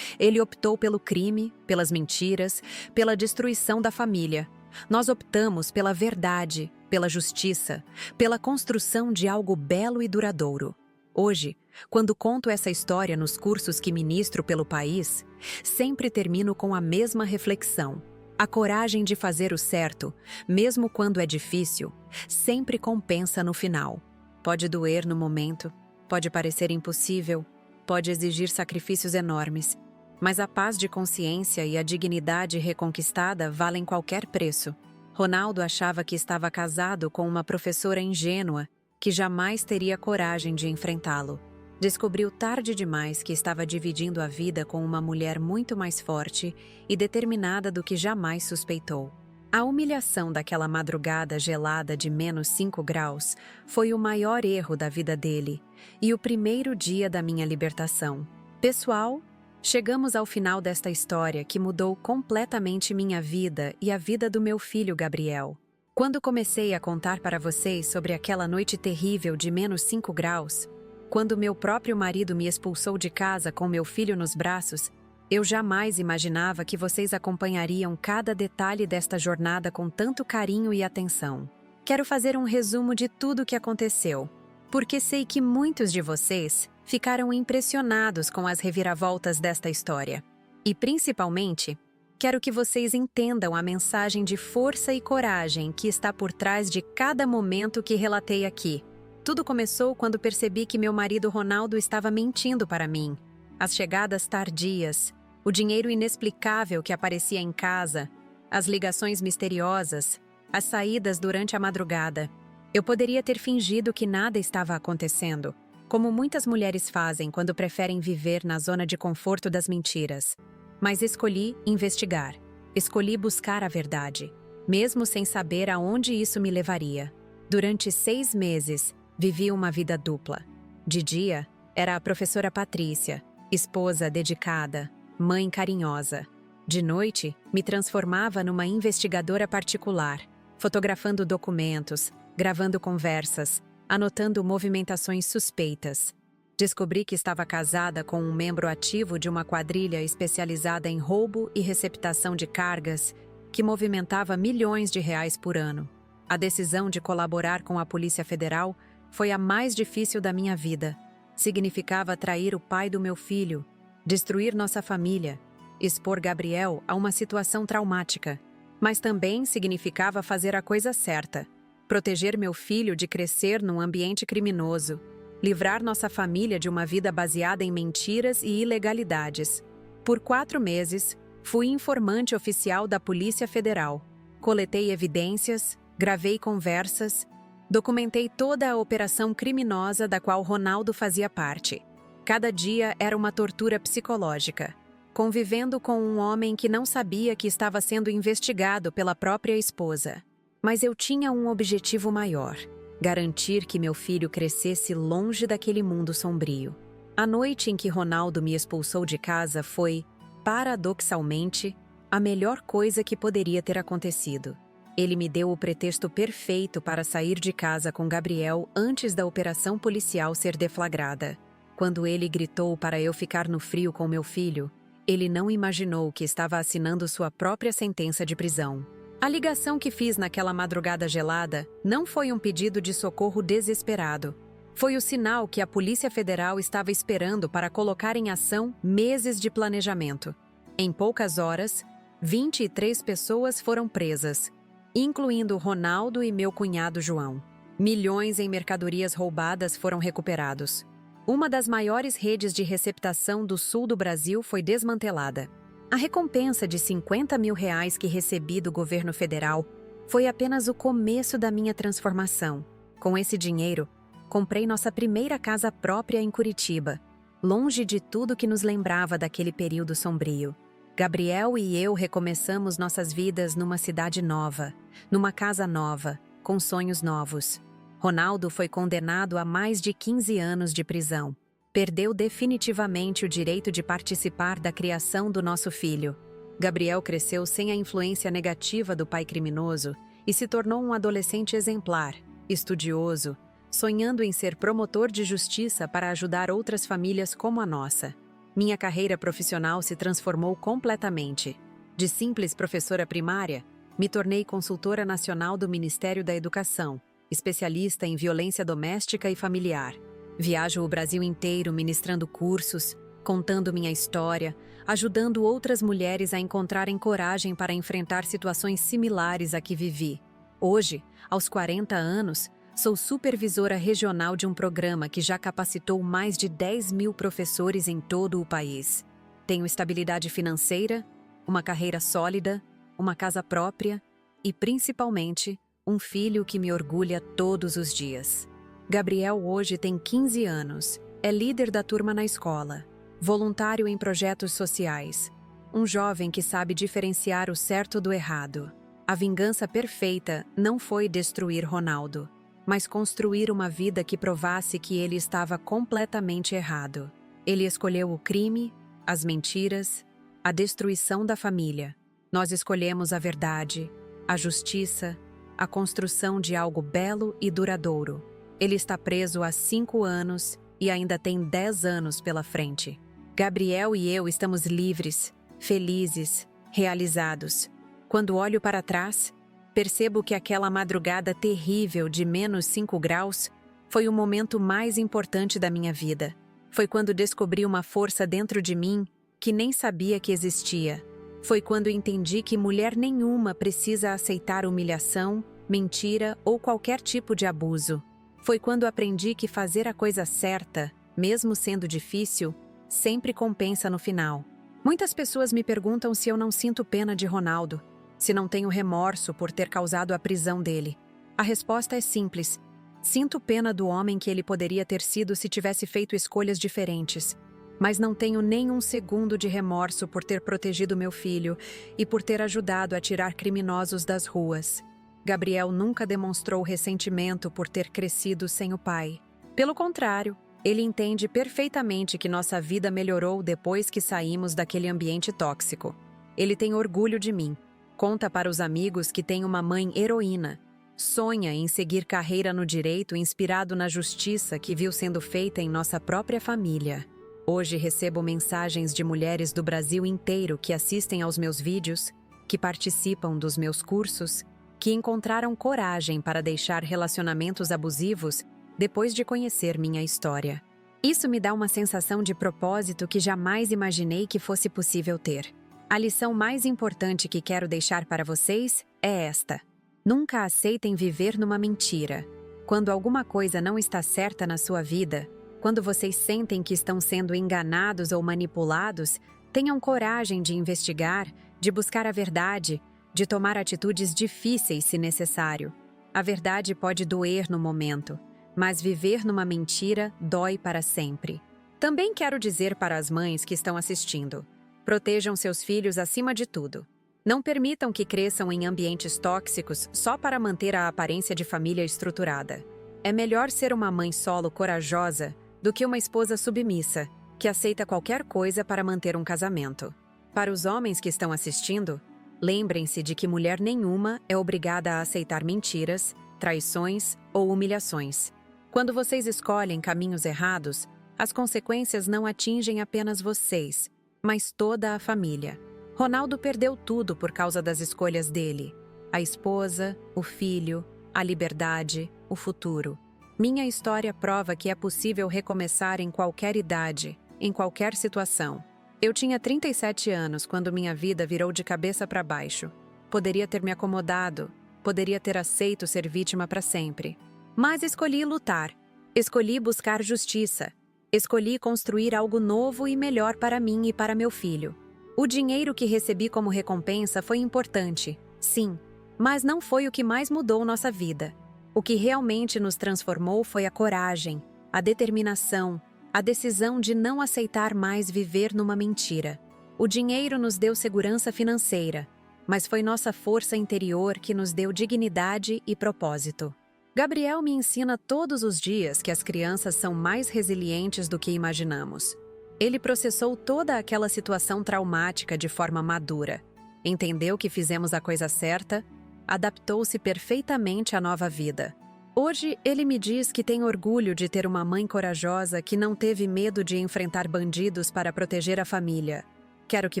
Ele optou pelo crime, pelas mentiras, pela destruição da família. Nós optamos pela verdade, pela justiça, pela construção de algo belo e duradouro. Hoje, quando conto essa história nos cursos que ministro pelo país, sempre termino com a mesma reflexão. A coragem de fazer o certo, mesmo quando é difícil, sempre compensa no final. Pode doer no momento, pode parecer impossível, pode exigir sacrifícios enormes, mas a paz de consciência e a dignidade reconquistada valem qualquer preço. Ronaldo achava que estava casado com uma professora ingênua que jamais teria coragem de enfrentá-lo. Descobriu tarde demais que estava dividindo a vida com uma mulher muito mais forte e determinada do que jamais suspeitou. A humilhação daquela madrugada gelada de -5 graus foi o maior erro da vida dele e o primeiro dia da minha libertação. Pessoal, chegamos ao final desta história que mudou completamente minha vida e a vida do meu filho Gabriel. Quando comecei a contar para vocês sobre aquela noite terrível de -5 graus, quando meu próprio marido me expulsou de casa com meu filho nos braços, eu jamais imaginava que vocês acompanhariam cada detalhe desta jornada com tanto carinho e atenção. Quero fazer um resumo de tudo o que aconteceu, porque sei que muitos de vocês ficaram impressionados com as reviravoltas desta história. E, principalmente, quero que vocês entendam a mensagem de força e coragem que está por trás de cada momento que relatei aqui. Tudo começou quando percebi que meu marido Ronaldo estava mentindo para mim. As chegadas tardias, o dinheiro inexplicável que aparecia em casa, as ligações misteriosas, as saídas durante a madrugada. Eu poderia ter fingido que nada estava acontecendo, como muitas mulheres fazem quando preferem viver na zona de conforto das mentiras. Mas escolhi investigar. Escolhi buscar a verdade, mesmo sem saber aonde isso me levaria. Durante 6 meses, vivi uma vida dupla. De dia, era a professora Patrícia, Esposa dedicada, mãe carinhosa. De noite, me transformava numa investigadora particular, fotografando documentos, gravando conversas, anotando movimentações suspeitas. Descobri que estava casada com um membro ativo de uma quadrilha especializada em roubo e receptação de cargas, que movimentava milhões de reais por ano. A decisão de colaborar com a Polícia Federal foi a mais difícil da minha vida. Significava trair o pai do meu filho, destruir nossa família, expor Gabriel a uma situação traumática. Mas também significava fazer a coisa certa, proteger meu filho de crescer num ambiente criminoso, livrar nossa família de uma vida baseada em mentiras e ilegalidades. Por 4 meses, fui informante oficial da Polícia Federal. Coletei evidências, gravei conversas, documentei toda a operação criminosa da qual Ronaldo fazia parte. Cada dia era uma tortura psicológica, convivendo com um homem que não sabia que estava sendo investigado pela própria esposa. Mas eu tinha um objetivo maior: garantir que meu filho crescesse longe daquele mundo sombrio. A noite em que Ronaldo me expulsou de casa foi, paradoxalmente, a melhor coisa que poderia ter acontecido. Ele me deu o pretexto perfeito para sair de casa com Gabriel antes da operação policial ser deflagrada. Quando ele gritou para eu ficar no frio com meu filho, ele não imaginou que estava assinando sua própria sentença de prisão. A ligação que fiz naquela madrugada gelada não foi um pedido de socorro desesperado. Foi o sinal que a Polícia Federal estava esperando para colocar em ação meses de planejamento. Em poucas horas, 23 pessoas foram presas, incluindo Ronaldo e meu cunhado João. Milhões em mercadorias roubadas foram recuperados. Uma das maiores redes de receptação do sul do Brasil foi desmantelada. A recompensa de R$50 mil que recebi do governo federal foi apenas o começo da minha transformação. Com esse dinheiro, comprei nossa primeira casa própria em Curitiba, longe de tudo que nos lembrava daquele período sombrio. Gabriel e eu recomeçamos nossas vidas numa cidade nova, numa casa nova, com sonhos novos. Ronaldo foi condenado a mais de 15 anos de prisão. Perdeu definitivamente o direito de participar da criação do nosso filho. Gabriel cresceu sem a influência negativa do pai criminoso e se tornou um adolescente exemplar, estudioso, sonhando em ser promotor de justiça para ajudar outras famílias como a nossa. Minha carreira profissional se transformou completamente. De simples professora primária, me tornei consultora nacional do Ministério da Educação, especialista em violência doméstica e familiar. Viajo o Brasil inteiro ministrando cursos, contando minha história, ajudando outras mulheres a encontrarem coragem para enfrentar situações similares à que vivi. Hoje, aos 40 anos, sou supervisora regional de um programa que já capacitou mais de 10 mil professores em todo o país. Tenho estabilidade financeira, uma carreira sólida, uma casa própria e, principalmente, um filho que me orgulha todos os dias. Gabriel hoje tem 15 anos, é líder da turma na escola, voluntário em projetos sociais, um jovem que sabe diferenciar o certo do errado. A vingança perfeita não foi destruir Ronaldo, mas construir uma vida que provasse que ele estava completamente errado. Ele escolheu o crime, as mentiras, a destruição da família. Nós escolhemos a verdade, a justiça, a construção de algo belo e duradouro. Ele está preso há 5 anos e ainda tem 10 anos pela frente. Gabriel e eu estamos livres, felizes, realizados. Quando olho para trás, percebo que aquela madrugada terrível de -5 graus foi o momento mais importante da minha vida. Foi quando descobri uma força dentro de mim que nem sabia que existia. Foi quando entendi que mulher nenhuma precisa aceitar humilhação, mentira ou qualquer tipo de abuso. Foi quando aprendi que fazer a coisa certa, mesmo sendo difícil, sempre compensa no final. Muitas pessoas me perguntam se eu não sinto pena de Ronaldo, se não tenho remorso por ter causado a prisão dele. A resposta é simples. Sinto pena do homem que ele poderia ter sido se tivesse feito escolhas diferentes. Mas não tenho nem um segundo de remorso por ter protegido meu filho e por ter ajudado a tirar criminosos das ruas. Gabriel nunca demonstrou ressentimento por ter crescido sem o pai. Pelo contrário, Ele entende perfeitamente que nossa vida melhorou depois que saímos daquele ambiente tóxico. Ele tem orgulho de mim. Conta para os amigos que tem uma mãe heroína. Sonha em seguir carreira no direito inspirado na justiça que viu sendo feita em nossa própria família. Hoje recebo mensagens de mulheres do Brasil inteiro que assistem aos meus vídeos, que participam dos meus cursos, que encontraram coragem para deixar relacionamentos abusivos depois de conhecer minha história. Isso me dá uma sensação de propósito que jamais imaginei que fosse possível ter. A lição mais importante que quero deixar para vocês é esta: nunca aceitem viver numa mentira. Quando alguma coisa não está certa na sua vida, quando vocês sentem que estão sendo enganados ou manipulados, tenham coragem de investigar, de buscar a verdade, de tomar atitudes difíceis se necessário. A verdade pode doer no momento, mas viver numa mentira dói para sempre. Também quero dizer para as mães que estão assistindo: protejam seus filhos acima de tudo. Não permitam que cresçam em ambientes tóxicos só para manter a aparência de família estruturada. É melhor ser uma mãe solo corajosa do que uma esposa submissa, que aceita qualquer coisa para manter um casamento. Para os homens que estão assistindo, lembrem-se de que mulher nenhuma é obrigada a aceitar mentiras, traições ou humilhações. Quando vocês escolhem caminhos errados, as consequências não atingem apenas vocês, mas toda a família. Ronaldo perdeu tudo por causa das escolhas dele: a esposa, o filho, a liberdade, o futuro. Minha história prova que é possível recomeçar em qualquer idade, em qualquer situação. Eu tinha 37 anos quando minha vida virou de cabeça para baixo. Poderia ter me acomodado, poderia ter aceito ser vítima para sempre. Mas escolhi lutar, escolhi buscar justiça, escolhi construir algo novo e melhor para mim e para meu filho. O dinheiro que recebi como recompensa foi importante, sim, mas não foi o que mais mudou nossa vida. O que realmente nos transformou foi a coragem, a determinação, a decisão de não aceitar mais viver numa mentira. O dinheiro nos deu segurança financeira, mas foi nossa força interior que nos deu dignidade e propósito. Gabriel me ensina todos os dias que as crianças são mais resilientes do que imaginamos. Ele processou toda aquela situação traumática de forma madura, entendeu que fizemos a coisa certa, adaptou-se perfeitamente à nova vida. Hoje, ele me diz que tem orgulho de ter uma mãe corajosa que não teve medo de enfrentar bandidos para proteger a família. Quero que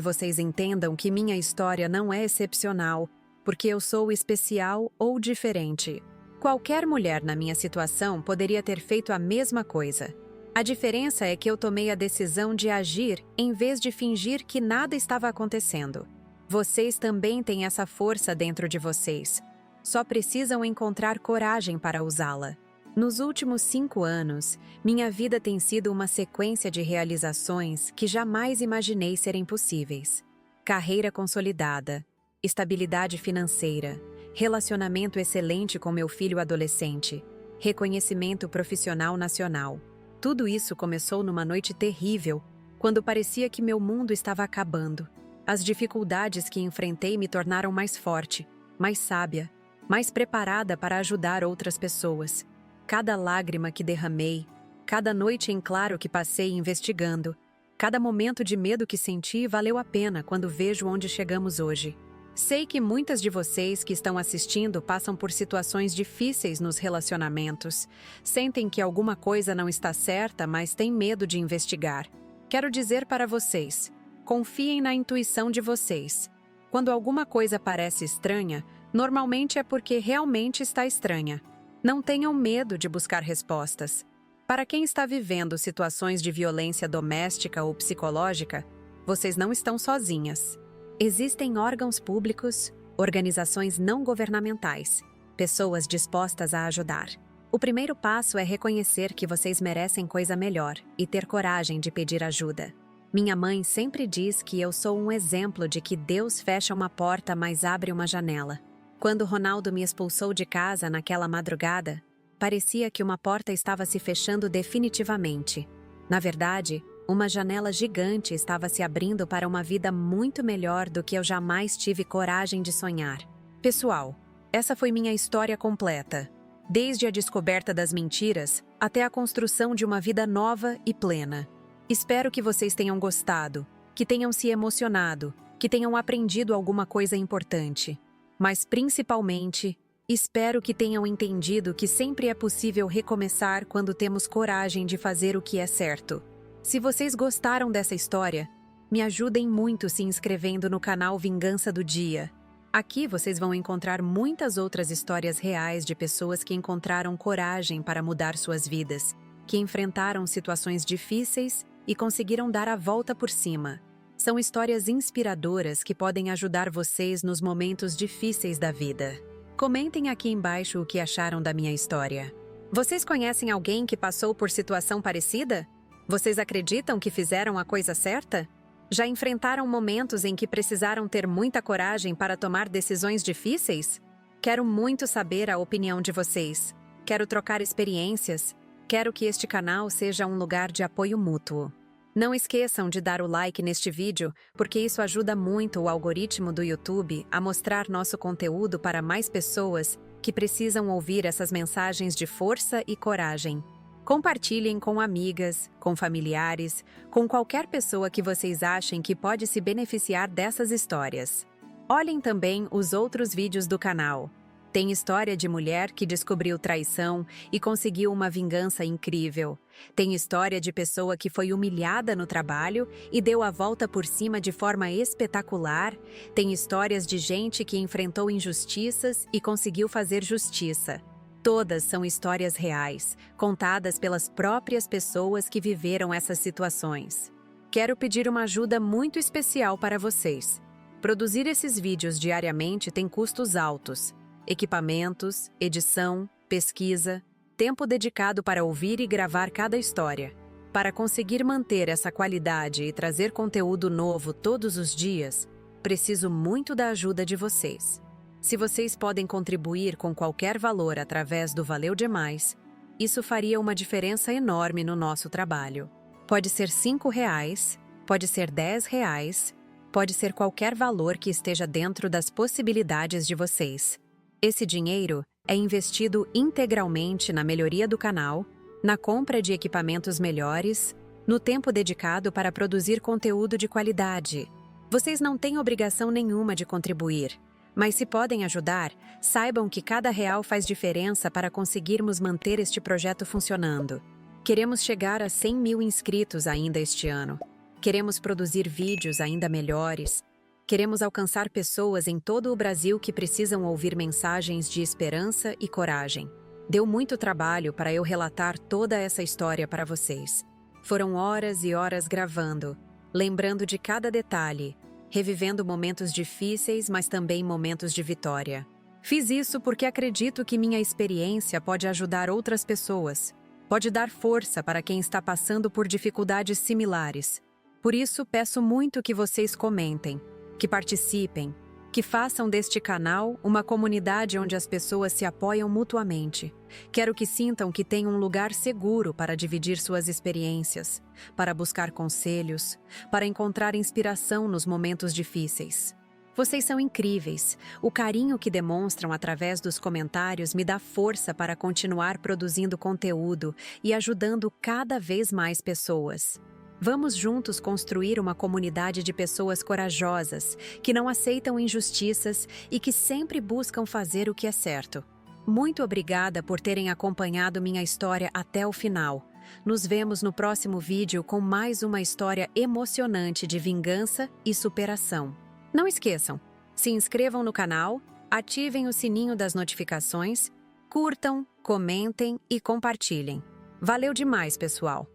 vocês entendam que minha história não é excepcional, porque eu sou especial ou diferente. Qualquer mulher na minha situação poderia ter feito a mesma coisa. A diferença é que eu tomei a decisão de agir em vez de fingir que nada estava acontecendo. Vocês também têm essa força dentro de vocês. Só precisam encontrar coragem para usá-la. Nos últimos 5 anos, minha vida tem sido uma sequência de realizações que jamais imaginei serem possíveis. Carreira consolidada, estabilidade financeira, relacionamento excelente com meu filho adolescente, reconhecimento profissional nacional. Tudo isso começou numa noite terrível, quando parecia que meu mundo estava acabando. As dificuldades que enfrentei me tornaram mais forte, mais sábia, mais preparada para ajudar outras pessoas. Cada lágrima que derramei, cada noite em claro que passei investigando, cada momento de medo que senti valeu a pena quando vejo onde chegamos hoje. Sei que muitas de vocês que estão assistindo passam por situações difíceis nos relacionamentos. Sentem que alguma coisa não está certa, mas têm medo de investigar. Quero dizer para vocês: confiem na intuição de vocês. Quando alguma coisa parece estranha, normalmente é porque realmente está estranha. Não tenham medo de buscar respostas. Para quem está vivendo situações de violência doméstica ou psicológica, vocês não estão sozinhas. Existem órgãos públicos, organizações não governamentais, pessoas dispostas a ajudar. O primeiro passo é reconhecer que vocês merecem coisa melhor e ter coragem de pedir ajuda. Minha mãe sempre diz que eu sou um exemplo de que Deus fecha uma porta, mas abre uma janela. Quando Ronaldo me expulsou de casa naquela madrugada, parecia que uma porta estava se fechando definitivamente. Na verdade, uma janela gigante estava se abrindo para uma vida muito melhor do que eu jamais tive coragem de sonhar. Pessoal, essa foi minha história completa. desde a descoberta das mentiras até a construção de uma vida nova e plena. Espero que vocês tenham gostado, que tenham se emocionado, que tenham aprendido alguma coisa importante. Mas, principalmente, espero que tenham entendido que sempre é possível recomeçar quando temos coragem de fazer o que é certo. Se vocês gostaram dessa história, me ajudem muito se inscrevendo no canal Vingança do Dia. Aqui vocês vão encontrar muitas outras histórias reais de pessoas que encontraram coragem para mudar suas vidas, que enfrentaram situações difíceis e conseguiram dar a volta por cima. São histórias inspiradoras que podem ajudar vocês nos momentos difíceis da vida. Comentem aqui embaixo o que acharam da minha história. Vocês conhecem alguém que passou por situação parecida? Vocês acreditam que fizeram a coisa certa? Já enfrentaram momentos em que precisaram ter muita coragem para tomar decisões difíceis? Quero muito saber a opinião de vocês. Quero trocar experiências. Quero que este canal seja um lugar de apoio mútuo. Não esqueçam de dar o like neste vídeo, porque isso ajuda muito o algoritmo do YouTube a mostrar nosso conteúdo para mais pessoas que precisam ouvir essas mensagens de força e coragem. Compartilhem com amigas, com familiares, com qualquer pessoa que vocês achem que pode se beneficiar dessas histórias. Olhem também os outros vídeos do canal. Tem história de mulher que descobriu traição e conseguiu uma vingança incrível. Tem história de pessoa que foi humilhada no trabalho e deu a volta por cima de forma espetacular. Tem histórias de gente que enfrentou injustiças e conseguiu fazer justiça. Todas são histórias reais, contadas pelas próprias pessoas que viveram essas situações. Quero pedir uma ajuda muito especial para vocês. Produzir esses vídeos diariamente tem custos altos. Equipamentos, edição, pesquisa, tempo dedicado para ouvir e gravar cada história. Para conseguir manter essa qualidade e trazer conteúdo novo todos os dias, preciso muito da ajuda de vocês. Se vocês podem contribuir com qualquer valor através do Valeu Demais, isso faria uma diferença enorme no nosso trabalho. Pode ser R$5, pode ser R$10, pode ser qualquer valor que esteja dentro das possibilidades de vocês. Esse dinheiro é investido integralmente na melhoria do canal, na compra de equipamentos melhores, no tempo dedicado para produzir conteúdo de qualidade. Vocês não têm obrigação nenhuma de contribuir. Mas se podem ajudar, saibam que cada real faz diferença para conseguirmos manter este projeto funcionando. Queremos chegar a 100 mil inscritos ainda este ano. Queremos produzir vídeos ainda melhores. Queremos alcançar pessoas em todo o Brasil que precisam ouvir mensagens de esperança e coragem. Deu muito trabalho para eu relatar toda essa história para vocês. Foram horas e horas gravando, lembrando de cada detalhe, revivendo momentos difíceis, mas também momentos de vitória. Fiz isso porque acredito que minha experiência pode ajudar outras pessoas, pode dar força para quem está passando por dificuldades similares. Por isso, peço muito que vocês comentem, que participem, que façam deste canal uma comunidade onde as pessoas se apoiam mutuamente. Quero que sintam que têm um lugar seguro para dividir suas experiências, para buscar conselhos, para encontrar inspiração nos momentos difíceis. Vocês são incríveis. O carinho que demonstram através dos comentários me dá força para continuar produzindo conteúdo e ajudando cada vez mais pessoas. Vamos juntos construir uma comunidade de pessoas corajosas, que não aceitam injustiças e que sempre buscam fazer o que é certo. Muito obrigada por terem acompanhado minha história até o final. Nos vemos no próximo vídeo com mais uma história emocionante de vingança e superação. Não esqueçam, se inscrevam no canal, ativem o sininho das notificações, curtam, comentem e compartilhem. Valeu demais, pessoal!